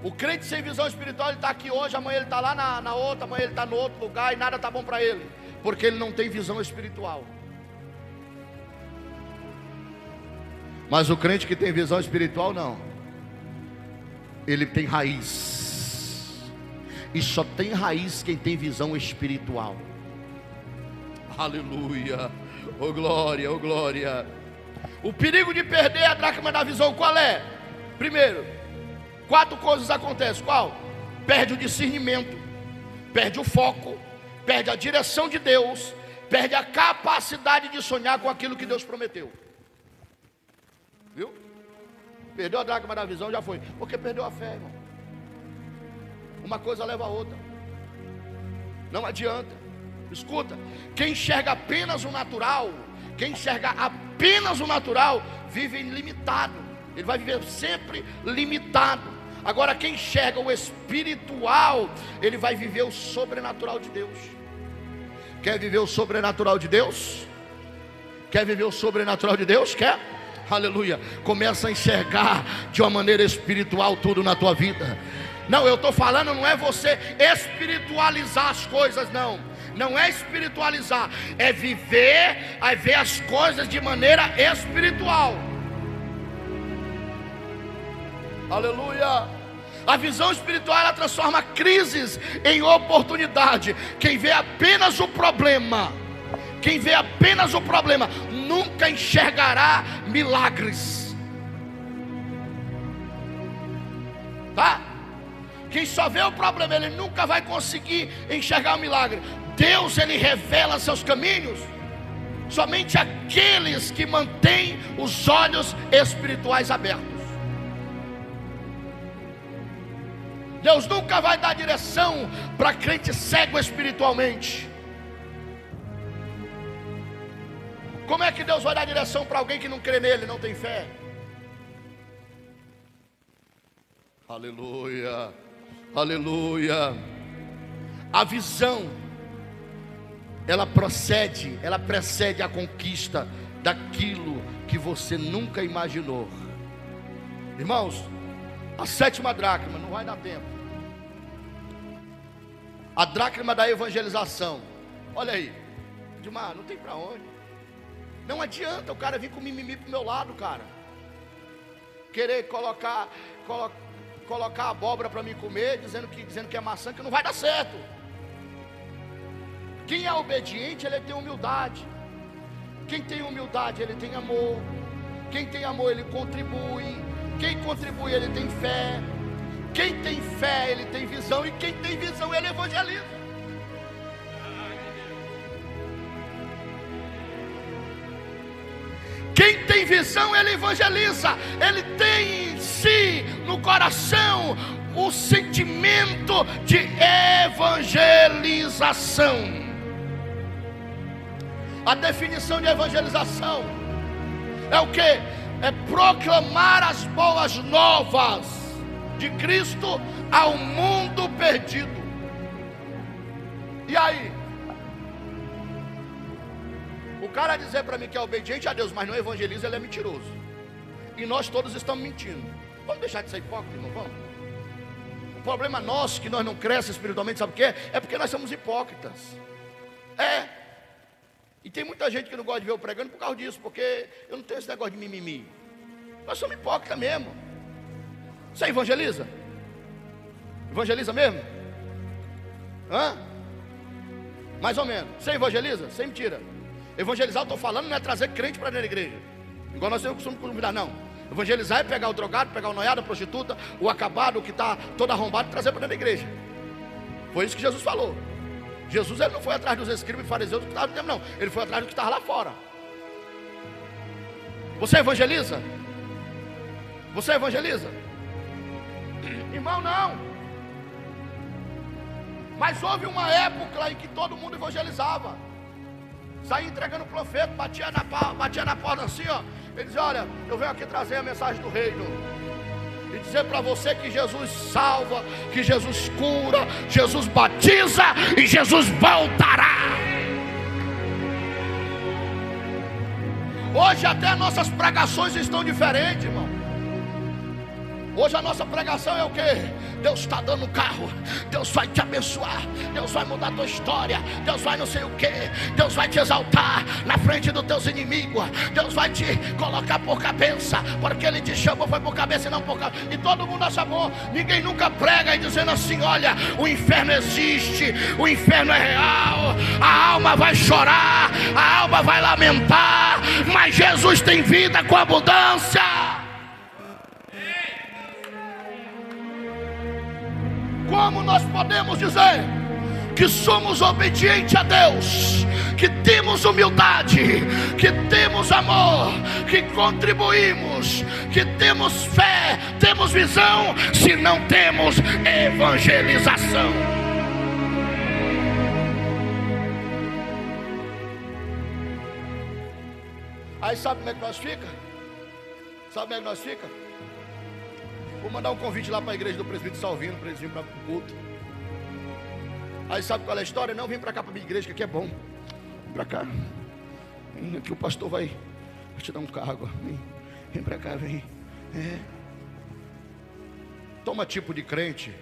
O crente sem visão espiritual, ele está aqui hoje, amanhã ele está lá na outra, amanhã ele está no outro lugar e nada está bom para ele, porque ele não tem visão espiritual. Mas o crente que tem visão espiritual, não. Ele tem raiz. E só tem raiz quem tem visão espiritual. Aleluia. Oh glória, oh glória. O perigo de perder a dracma da visão qual é? Primeiro, 4 coisas acontecem. Qual? Perde o discernimento, perde o foco, perde a direção de Deus, perde a capacidade de sonhar com aquilo que Deus prometeu. Viu? Perdeu a dracma da visão, já foi. Porque perdeu a fé, irmão. Uma coisa leva a outra. Não adianta. Escuta, quem enxerga apenas o natural, quem enxerga apenas o natural, vive limitado. Ele vai viver sempre limitado. Agora quem enxerga o espiritual, ele vai viver o sobrenatural de Deus. Quer viver o sobrenatural de Deus? Quer viver o sobrenatural de Deus? Quer? Aleluia. Começa a enxergar de uma maneira espiritual tudo na tua vida. Não, eu estou falando, não é você espiritualizar as coisas, não. Não é espiritualizar, é viver, é ver as coisas de maneira espiritual. Aleluia. A visão espiritual, ela transforma crises em oportunidade. Quem vê apenas o problema, nunca enxergará milagres. Tá? Quem só vê o problema, ele nunca vai conseguir enxergar o milagre. Deus, ele revela seus caminhos somente aqueles que mantêm os olhos espirituais abertos. Deus nunca vai dar direção para crente cego espiritualmente. Como é que Deus vai dar direção para alguém que não crê nele, não tem fé? Aleluia, aleluia. A visão, ela precede a conquista daquilo que você nunca imaginou. Irmãos, a 7ª dracma, não vai dar tempo. A dracma da evangelização. Olha aí, Edmar, não tem para onde. Não adianta o cara vir com mimimi pro meu lado, cara. Querer colocar abóbora para mim comer, dizendo que é maçã, que não vai dar certo. Quem é obediente, ele tem humildade. Quem tem humildade, ele tem amor. Quem tem amor, ele contribui. Quem contribui, ele tem fé. Quem tem fé, ele tem visão. E quem tem visão, ele evangeliza. Quem tem visão, ele evangeliza. Ele tem em si, no coração, o sentimento de evangelização. A definição de evangelização é o que? É proclamar as boas novas de Cristo ao mundo perdido. E aí? O cara dizer para mim que é obediente a Deus, mas não evangeliza, ele é mentiroso. E nós todos estamos mentindo. Vamos deixar de ser hipócrita, irmão? Vamos. O problema nosso, que nós não crescemos espiritualmente, sabe o que? É porque nós somos hipócritas. E tem muita gente que não gosta de ver eu pregando por causa disso, porque eu não tenho esse negócio de mimimi. Nós somos hipócritas mesmo. Você evangeliza? Evangeliza mesmo? Hã? Mais ou menos. Você evangeliza? Sem mentira. Evangelizar, eu estou falando, não é trazer crente para dentro da igreja, igual nós costumamos convidar, não. Evangelizar é pegar o drogado, pegar o noiado, a prostituta, o acabado, o que está todo arrombado, e trazer para dentro da igreja. Foi isso que Jesus falou. Jesus, ele não foi atrás dos escribas e fariseus que estavam no tempo, não. Ele foi atrás do que estava lá fora. Você evangeliza? Você evangeliza? Irmão, não. Mas houve uma época em que todo mundo evangelizava. Saía entregando o profeta, batia na porta assim, ó. Ele dizia: olha, eu venho aqui trazer a mensagem do reino e dizer para você que Jesus salva, que Jesus cura, Jesus batiza e Jesus voltará. Hoje até nossas pregações estão diferentes, irmão. Hoje a nossa pregação é o quê? Deus está dando um carro, Deus vai te abençoar, Deus vai mudar a tua história, Deus vai não sei o quê, Deus vai te exaltar na frente dos teus inimigos, Deus vai te colocar por cabeça, porque Ele te chamou, foi por cabeça e não por cabeça. E todo mundo acha bom. Ninguém nunca prega e dizendo assim: olha, o inferno existe, o inferno é real, a alma vai chorar, a alma vai lamentar, mas Jesus tem vida com abundância. Como nós podemos dizer que somos obedientes a Deus, que temos humildade, que temos amor, que contribuímos, que temos fé, temos visão, se não temos evangelização? Aí sabe como é que nós fica? Sabe como é que nós fica? Vou mandar um convite lá para a igreja do presbítero Salvino, para eles virem para o culto. Aí sabe qual é a história? Não, vem para cá para a minha igreja, que aqui é bom. Vem para cá. Aqui o pastor vai te dar um cargo. Vem para cá, vem. Toma tipo de crente.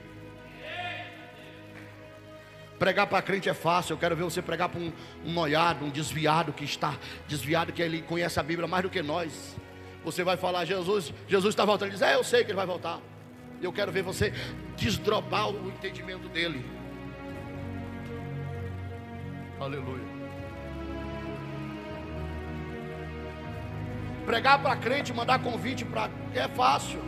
Pregar para crente é fácil. Eu quero ver você pregar para um noiado, um desviado que está desviado, que ele conhece a Bíblia mais do que nós. Você vai falar, Jesus está voltando. Ele diz, eu sei que ele vai voltar. Eu quero ver você desdobrar o entendimento dele. Aleluia. Pregar para crente, mandar convite para... é fácil.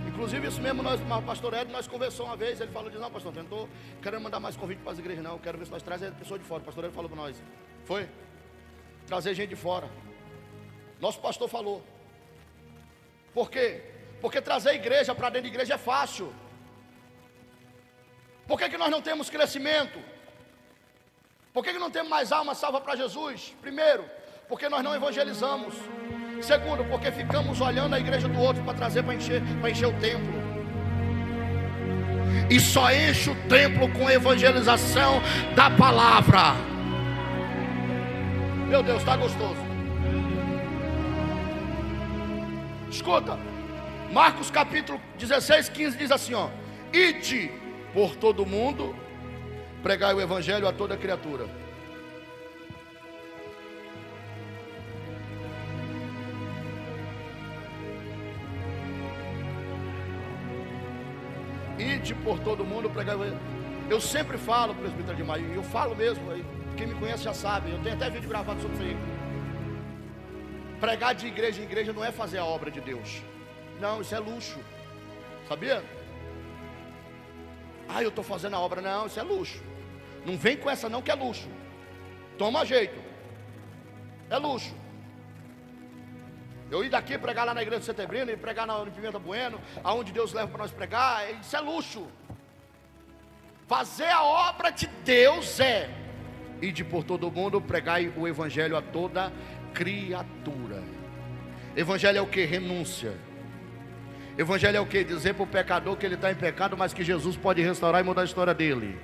Inclusive isso mesmo, o pastor Ed, nós conversamos uma vez. Ele falou, não pastor, eu não estou querendo mandar mais convite para as igrejas não. Eu quero ver se nós trazemos pessoas de fora. O pastor Ed falou para nós. Foi? Trazer gente de fora. Nosso pastor falou. Por quê? Porque trazer a igreja para dentro da igreja é fácil. Por que nós não temos crescimento? Por que não temos mais alma salva para Jesus? Primeiro, porque nós não evangelizamos. Segundo, porque ficamos olhando a igreja do outro para trazer para encher o templo. E só enche o templo com evangelização da palavra. Meu Deus, está gostoso. Escuta, Marcos capítulo 16, 15 diz assim, ó: ide por todo mundo, pregai o evangelho a toda criatura. Ide por todo mundo, pregai o evangelho. Eu sempre falo, presbítero de Maio, eu falo mesmo, quem me conhece já sabe, eu tenho até vídeo gravado sobre isso aí. Pregar de igreja em igreja não é fazer a obra de Deus. Não, isso é luxo. Sabia? Eu estou fazendo a obra. Não, isso é luxo. Não vem com essa não, que é luxo. Toma jeito. É luxo. Eu ir daqui pregar lá na igreja de Setebrina, e pregar na Pimenta Bueno, aonde Deus leva para nós pregar, isso é luxo. Fazer a obra de Deus é: ide por todo mundo, pregai o evangelho a toda criatura. Evangelho é o que? Renúncia. Evangelho é o que? Dizer para o pecador que ele está em pecado, mas que Jesus pode restaurar e mudar a história dele.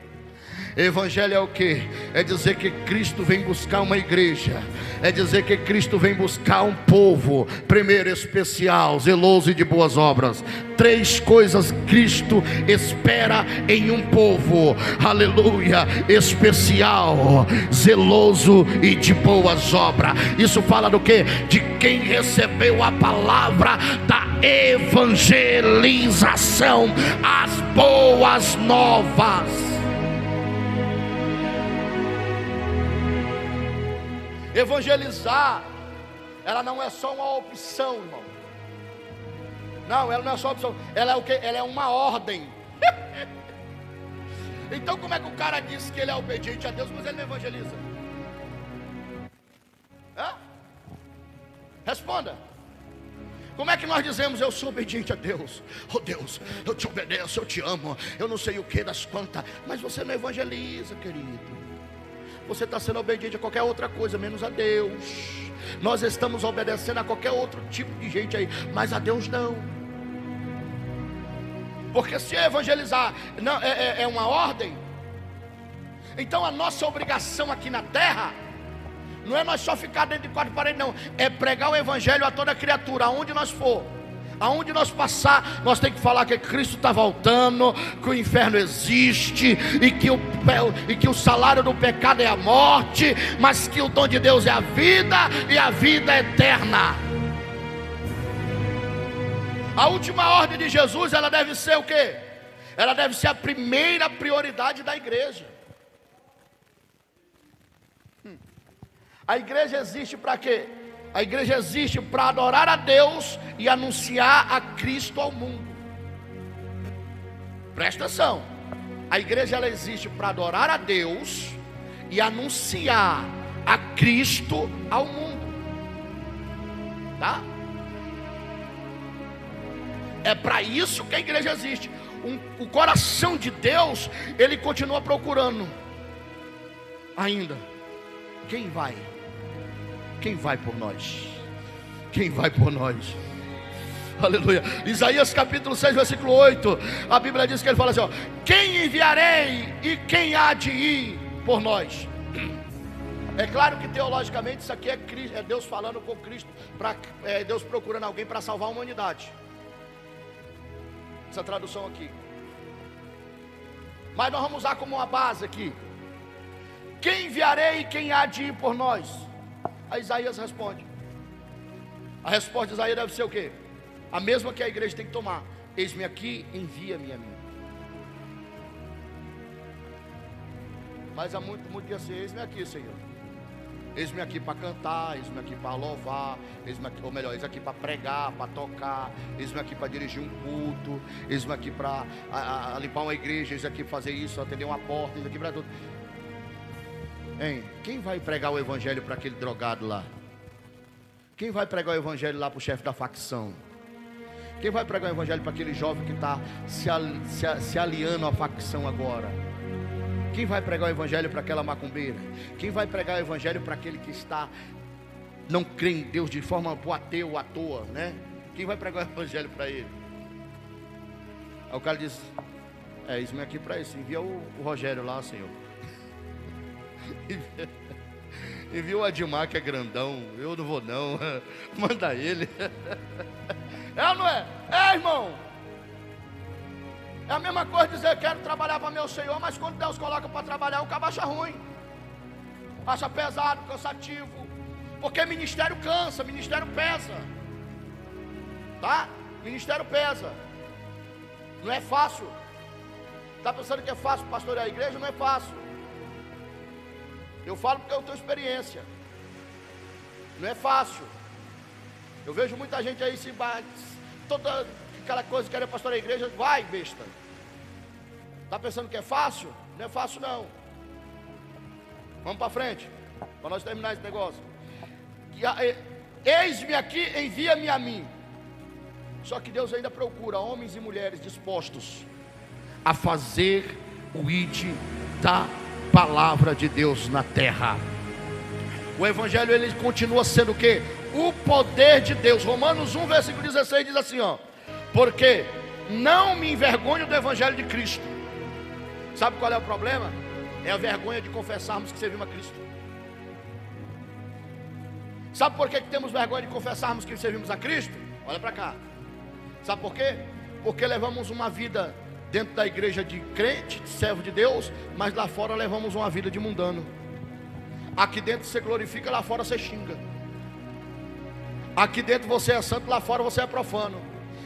Evangelho é o que? É dizer que Cristo vem buscar uma igreja. É dizer que Cristo vem buscar um povo. Primeiro, especial, zeloso e de boas obras. 3 coisas Cristo espera em um povo. Aleluia. Especial, zeloso e de boas obras. Isso fala do que? De quem recebeu a palavra da evangelização, as boas novas. Evangelizar, ela não é só uma opção, irmão. Não, ela não é só uma opção. Ela é o quê? Ela é uma ordem. Então como é que o cara diz que ele é obediente a Deus, mas ele não evangeliza? Responda. Como é que nós dizemos eu sou obediente a Deus? Oh Deus, eu te obedeço, eu te amo, eu não sei o que das quantas, mas você não evangeliza, querido. Você está sendo obediente a qualquer outra coisa, menos a Deus. Nós estamos obedecendo a qualquer outro tipo de gente aí, mas a Deus não. Porque se evangelizar não, é uma ordem, então a nossa obrigação aqui na terra não é nós só ficar dentro de 4 paredes, não. É pregar o evangelho a toda criatura, aonde nós for. Aonde nós passar, nós temos que falar que Cristo está voltando, que o inferno existe, e que o salário do pecado é a morte, mas que o dom de Deus é a vida, e a vida eterna. A última ordem de Jesus, ela deve ser o quê? Ela deve ser a primeira prioridade da igreja. A igreja existe para quê? A igreja existe para adorar a Deus e anunciar a Cristo ao mundo. Presta atenção. A igreja ela existe para adorar a Deus e anunciar a Cristo ao mundo. Tá? É para isso que a igreja existe. O coração de Deus, ele continua procurando ainda. Quem vai? Quem vai por nós? Quem vai por nós? Aleluia. Isaías capítulo 6, versículo 8. A Bíblia diz que ele fala assim, ó: quem enviarei e quem há de ir por nós? É claro que teologicamente isso aqui é Deus falando com Cristo, Deus procurando alguém para salvar a humanidade. Essa tradução aqui. Mas nós vamos usar como uma base aqui. Quem enviarei e quem há de ir por nós? A Isaías responde. A resposta de Isaías deve ser o quê? A mesma que a igreja tem que tomar. Eis-me aqui, envia-me a mim. Mas há muito dia assim, eis-me aqui, Senhor. Eis-me aqui para cantar, eis-me aqui para louvar, eis-me aqui, ou melhor, eis-me aqui para pregar, para tocar, eis-me aqui para dirigir um culto, eis-me aqui para limpar uma igreja, eis-me aqui para fazer isso, atender uma porta, eis-me aqui para tudo. Hein? Quem vai pregar o evangelho para aquele drogado lá? Quem vai pregar o evangelho lá para o chefe da facção? Quem vai pregar o evangelho para aquele jovem que está se aliando à facção agora? Quem vai pregar o evangelho para aquela macumbeira? Quem vai pregar o evangelho para aquele que não crê em Deus de forma ateu, à toa, né? Quem vai pregar o evangelho para ele? Aí o cara diz: isso é aqui para isso. Envia o Rogério lá, Senhor. Envia o Admar, que é grandão. Eu não vou não. Manda ele. É ou não é? É, irmão. É a mesma coisa dizer: quero trabalhar para meu Senhor, mas quando Deus coloca para trabalhar, o cabo acha ruim, acha pesado, cansativo. Porque ministério cansa, ministério pesa. Tá? Ministério pesa. Não é fácil. Está pensando que é fácil pastorear a igreja? Não é fácil. Eu falo porque eu tenho experiência. Não é fácil. Eu vejo muita gente aí se bate, toda aquela coisa que quer pastorear a igreja. Vai, besta. Está pensando que é fácil? Não é fácil não. Vamos para frente, para nós terminar esse negócio. Eis-me aqui, envia-me a mim. Só que Deus ainda procura homens e mulheres dispostos a fazer o ide da palavra de Deus na terra. O evangelho, ele continua sendo o quê? O poder de Deus. Romanos 1 versículo 16 diz assim, ó: porque não me envergonho do evangelho de Cristo. Sabe qual é o problema? É a vergonha de confessarmos que servimos a Cristo. Sabe por que temos vergonha de confessarmos que servimos a Cristo? Olha para cá. Sabe por quê? Porque levamos uma vida dentro da igreja de crente, de servo de Deus, mas lá fora levamos uma vida de mundano. Aqui dentro você glorifica, lá fora você xinga. Aqui dentro você é santo, lá fora você é profano.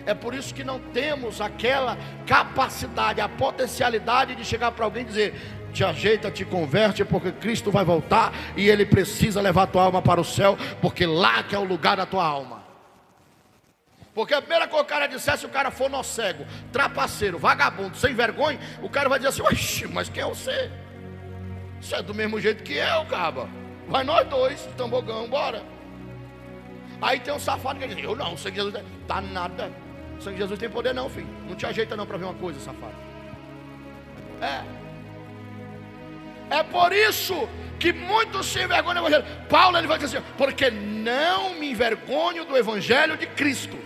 É por isso que não temos aquela capacidade, a potencialidade de chegar para alguém e dizer: te ajeita, te converte, porque Cristo vai voltar e Ele precisa levar a tua alma para o céu, porque lá que é o lugar da tua alma. Porque a primeira coisa que o cara dissesse, se o cara for cego, trapaceiro, vagabundo, sem vergonha, o cara vai dizer assim: oxi, mas quem é você? Você é do mesmo jeito que eu, caba. Vai nós dois, tambogão, bora. Aí tem um safado que diz: eu não, o sangue de Jesus tá nada. O sangue de Jesus tem poder não, filho. Não te ajeita não para ver uma coisa, safado. É por isso que muitos se envergonham do evangelho. Paulo, ele vai dizer assim: porque não me envergonho do evangelho de Cristo.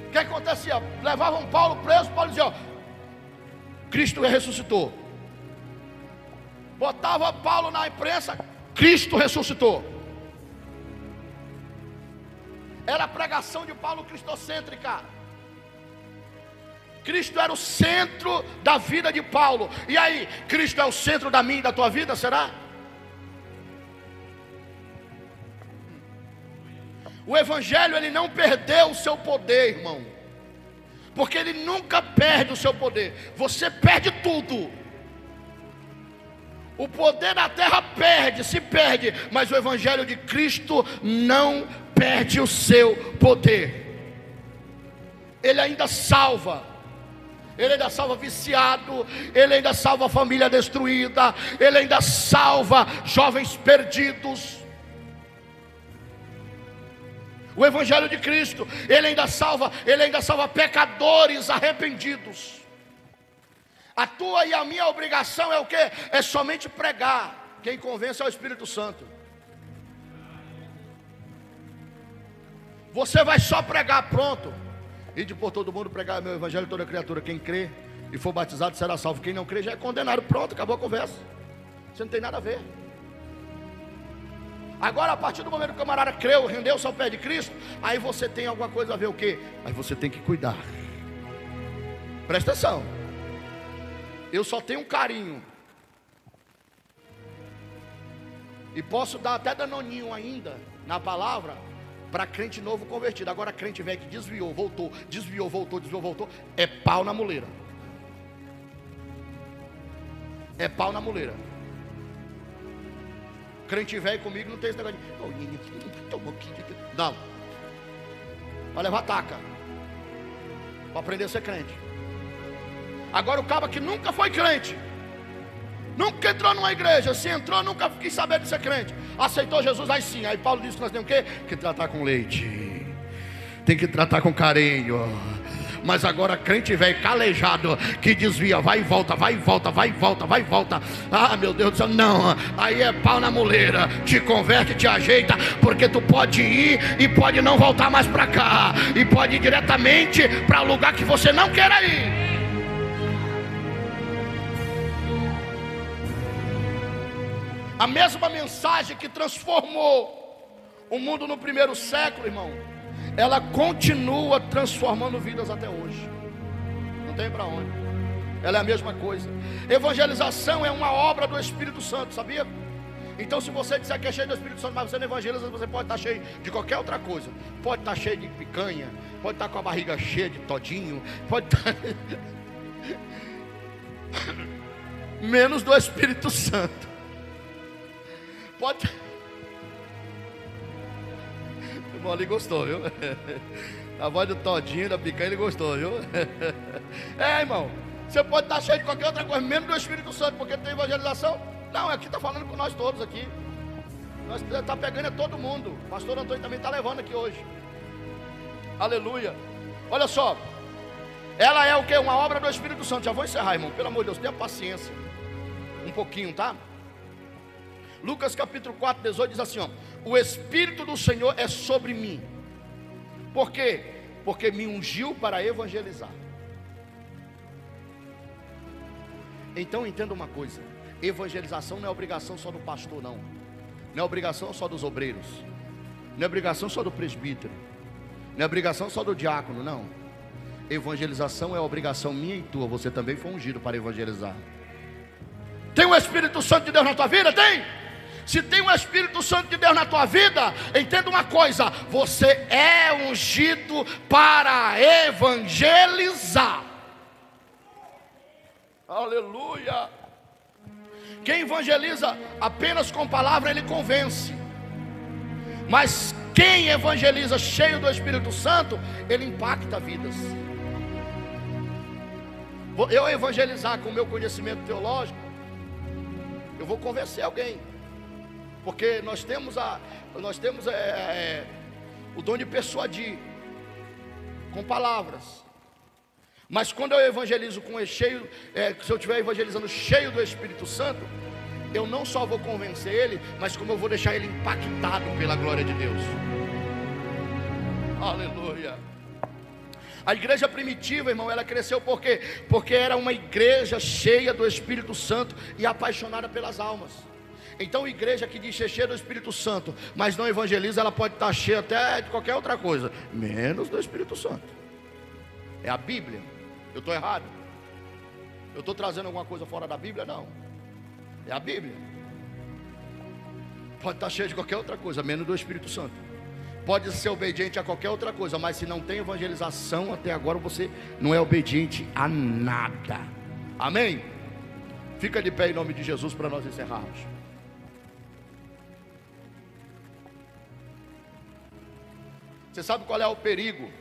O que acontecia? Levavam Paulo preso, Paulo dizia: ó, Cristo ressuscitou. Botava Paulo na imprensa: Cristo ressuscitou. Era a pregação de Paulo cristocêntrica. Cristo era o centro da vida de Paulo. E aí, Cristo é o centro da minha e da tua vida, será? O evangelho, ele não perdeu o seu poder, irmão. Porque ele nunca perde o seu poder. Você perde tudo. O poder da terra se perde, mas o evangelho de Cristo não perde o seu poder. Ele ainda salva. Ele ainda salva viciado, ele ainda salva família destruída, ele ainda salva jovens perdidos. O evangelho de Cristo, ele ainda salva pecadores arrependidos. A tua e a minha obrigação é o quê? É somente pregar. Quem convence é o Espírito Santo. Você vai só pregar, pronto. Ide por todo mundo pregar meu evangelho, toda criatura. Quem crê e for batizado será salvo. Quem não crê já é condenado. Pronto, acabou a conversa. Você não tem nada a ver. Agora, a partir do momento que o camarada creu, rendeu-se ao pé de Cristo, aí você tem alguma coisa a ver o quê? Aí você tem que cuidar. Presta atenção. Eu só tenho um carinho. E posso dar até danoninho ainda na palavra para crente novo convertido. Agora crente velho que desviou, voltou, desviou, voltou, desviou, voltou, é pau na muleira. É pau na muleira. Crente velho comigo não tem esse negócio de não. Vai levar taca para aprender a ser crente. Agora o cara que nunca foi crente, nunca entrou numa igreja, se entrou, nunca quis saber de ser crente, aceitou Jesus, aí sim. Aí Paulo disse que nós temos o quê? Que tratar com leite, tem que tratar com carinho. Mas agora crente velho calejado, que desvia, vai e volta, vai e volta, vai e volta, vai e volta. Ah, meu Deus do céu, não. Aí é pau na muleira. Te converte, te ajeita, porque tu pode ir e pode não voltar mais para cá, e pode ir diretamente para o lugar que você não queira ir. A mesma mensagem que transformou o mundo no primeiro século, irmão, ela continua transformando vidas até hoje. Não tem para onde. Ela é a mesma coisa. Evangelização é uma obra do Espírito Santo, sabia? Então, se você disser que é cheio do Espírito Santo, mas você não evangeliza, você pode estar cheio de qualquer outra coisa. Pode estar cheio de picanha, pode estar com a barriga cheia de todinho, pode estar menos do Espírito Santo. Pode. O irmão ali gostou, viu? A voz do todinho, da picanha, ele gostou, viu? É, irmão, você pode estar cheio de qualquer outra coisa, menos do Espírito Santo, porque tem evangelização. Não, aqui está falando com nós todos aqui. Nós está pegando é todo mundo. O pastor Antônio também está levando aqui hoje. Aleluia. Olha só. Ela é o que? Uma obra do Espírito Santo. Já vou encerrar, irmão. Pelo amor de Deus, tenha paciência. Um pouquinho, tá? Lucas capítulo 4, 18 diz assim, ó: o Espírito do Senhor é sobre mim. Por quê? Porque me ungiu para evangelizar. Então entenda uma coisa: evangelização não é obrigação só do pastor, não. Não é obrigação só dos obreiros. Não é obrigação só do presbítero. Não é obrigação só do diácono, não. Evangelização é obrigação minha e tua. Você também foi ungido para evangelizar. Tem o Espírito Santo de Deus na tua vida? Tem? Se tem o Espírito Santo de Deus na tua vida, entenda uma coisa: você é ungido para evangelizar. Aleluia. Quem evangeliza apenas com palavra, ele convence. Mas quem evangeliza cheio do Espírito Santo, ele impacta vidas. Eu evangelizar com o meu conhecimento teológico, eu vou convencer alguém. Porque nós temos o dom de persuadir com palavras. Mas quando eu evangelizo se eu estiver evangelizando cheio do Espírito Santo, eu não só vou convencer ele, mas como eu vou deixar ele impactado pela glória de Deus. Aleluia. A igreja primitiva, irmão, ela cresceu por quê? Porque era uma igreja cheia do Espírito Santo e apaixonada pelas almas. Então, igreja que diz ser cheia do Espírito Santo, mas não evangeliza, ela pode estar cheia até de qualquer outra coisa, menos do Espírito Santo. É a Bíblia. Eu estou errado? Eu estou trazendo alguma coisa fora da Bíblia? Não. É a Bíblia. Pode estar cheia de qualquer outra coisa, menos do Espírito Santo. Pode ser obediente a qualquer outra coisa, mas se não tem evangelização, até agora você não é obediente a nada. Amém? Fica de pé em nome de Jesus para nós encerrarmos. Você sabe qual é o perigo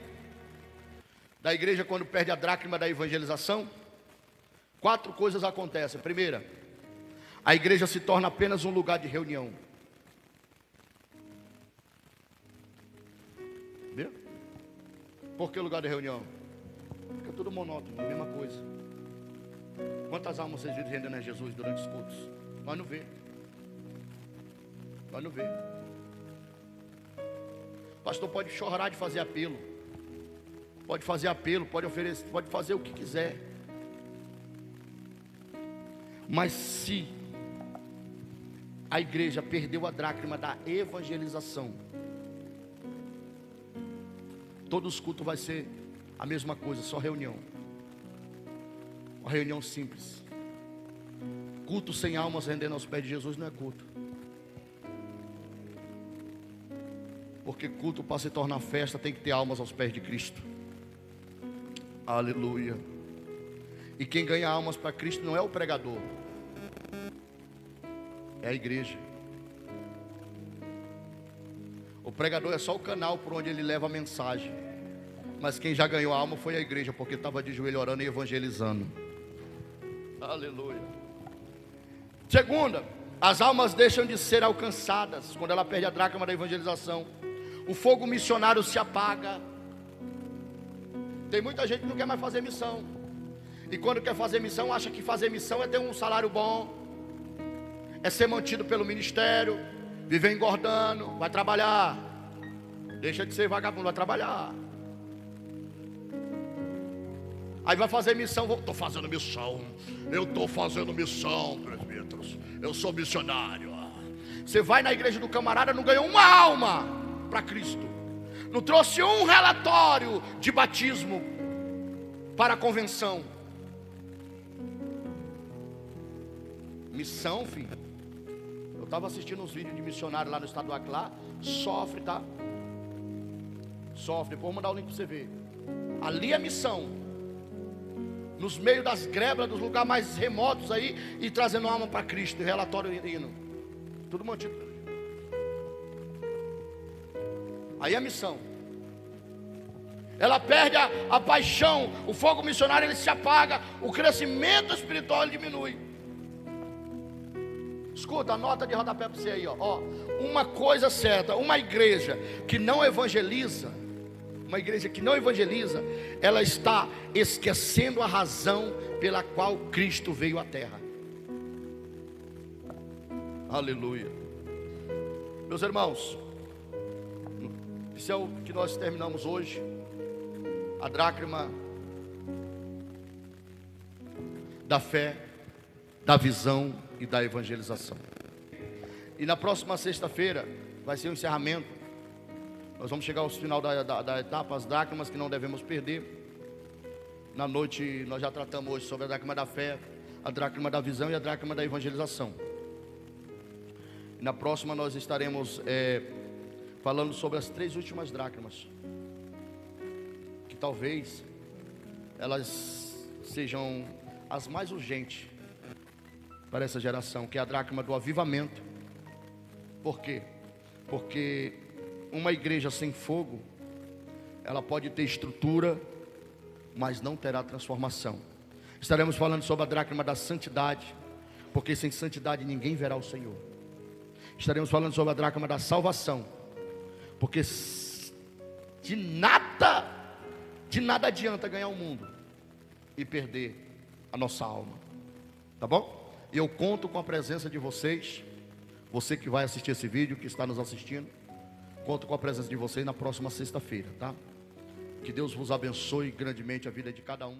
da igreja quando perde a dracma da evangelização? 4 coisas acontecem. Primeira, a igreja se torna apenas um lugar de reunião. Viu? Por que lugar de reunião? Porque é tudo monótono, a mesma coisa. Quantas almas vocês viram rendendo a Jesus durante os cultos? Nós não vê. Nós não vê. O pastor pode chorar de fazer apelo. Pode fazer apelo, pode oferecer, pode fazer o que quiser. Mas se a igreja perdeu a dracma da evangelização. Todos os cultos vai ser a mesma coisa, só reunião. Uma reunião simples. Culto sem almas rendendo aos pés de Jesus não é culto. Porque culto, para se tornar festa, tem que ter almas aos pés de Cristo. Aleluia. E quem ganha almas para Cristo não é o pregador, é a igreja. O pregador é só o canal por onde ele leva a mensagem. Mas quem já ganhou a alma foi a igreja, porque estava de joelho orando e evangelizando. Aleluia. Segunda, as almas deixam de ser alcançadas quando ela perde a dracma da evangelização. O fogo missionário se apaga. Tem muita gente que não quer mais fazer missão. E quando quer fazer missão, acha que fazer missão é ter um salário bom, é ser mantido pelo ministério, viver engordando, vai trabalhar. Deixa de ser vagabundo, vai trabalhar. Aí vai fazer missão, estou fazendo missão, eu estou fazendo missão, presbíteros, eu sou missionário. Você vai na igreja do camarada, não ganhou uma alma para Cristo, não trouxe um relatório de batismo para a convenção. Missão, filho. Eu estava assistindo uns vídeos de missionário lá no estado do Acre, lá, sofre, tá? Sofre, depois vou mandar o link para você ver. Ali é missão. Nos meios das grebas, dos lugares mais remotos aí, e trazendo alma para Cristo, relatório indo. Tudo mantido. Aí é missão. Ela perde a paixão, o fogo missionário ele se apaga, o crescimento espiritual ele diminui. Escuta, a nota de rodapé para você aí, ó. Uma coisa certa, uma igreja que não evangeliza, ela está esquecendo a razão pela qual Cristo veio à terra. Aleluia. Meus irmãos, isso é o que nós terminamos hoje. A dracma da fé, da visão e da evangelização. E na próxima sexta-feira vai ser o encerramento. Nós vamos chegar ao final da etapa, as dracmas que não devemos perder. Na noite nós já tratamos hoje sobre a dracma da fé, a dracma da visão e a dracma da evangelização. E na próxima nós estaremos falando sobre as 3 últimas dracmas, que talvez elas sejam as mais urgentes para essa geração, que é a dracma do avivamento. Por quê? Porque uma igreja sem fogo, ela pode ter estrutura, mas não terá transformação. Estaremos falando sobre a dracma da santidade, porque sem santidade ninguém verá o Senhor. Estaremos falando sobre a dracma da salvação, porque de nada adianta ganhar o mundo e perder a nossa alma. Tá bom? E eu conto com a presença de vocês, você que vai assistir esse vídeo, que está nos assistindo, conto com a presença de vocês na próxima sexta-feira, tá? Que Deus vos abençoe grandemente a vida de cada um.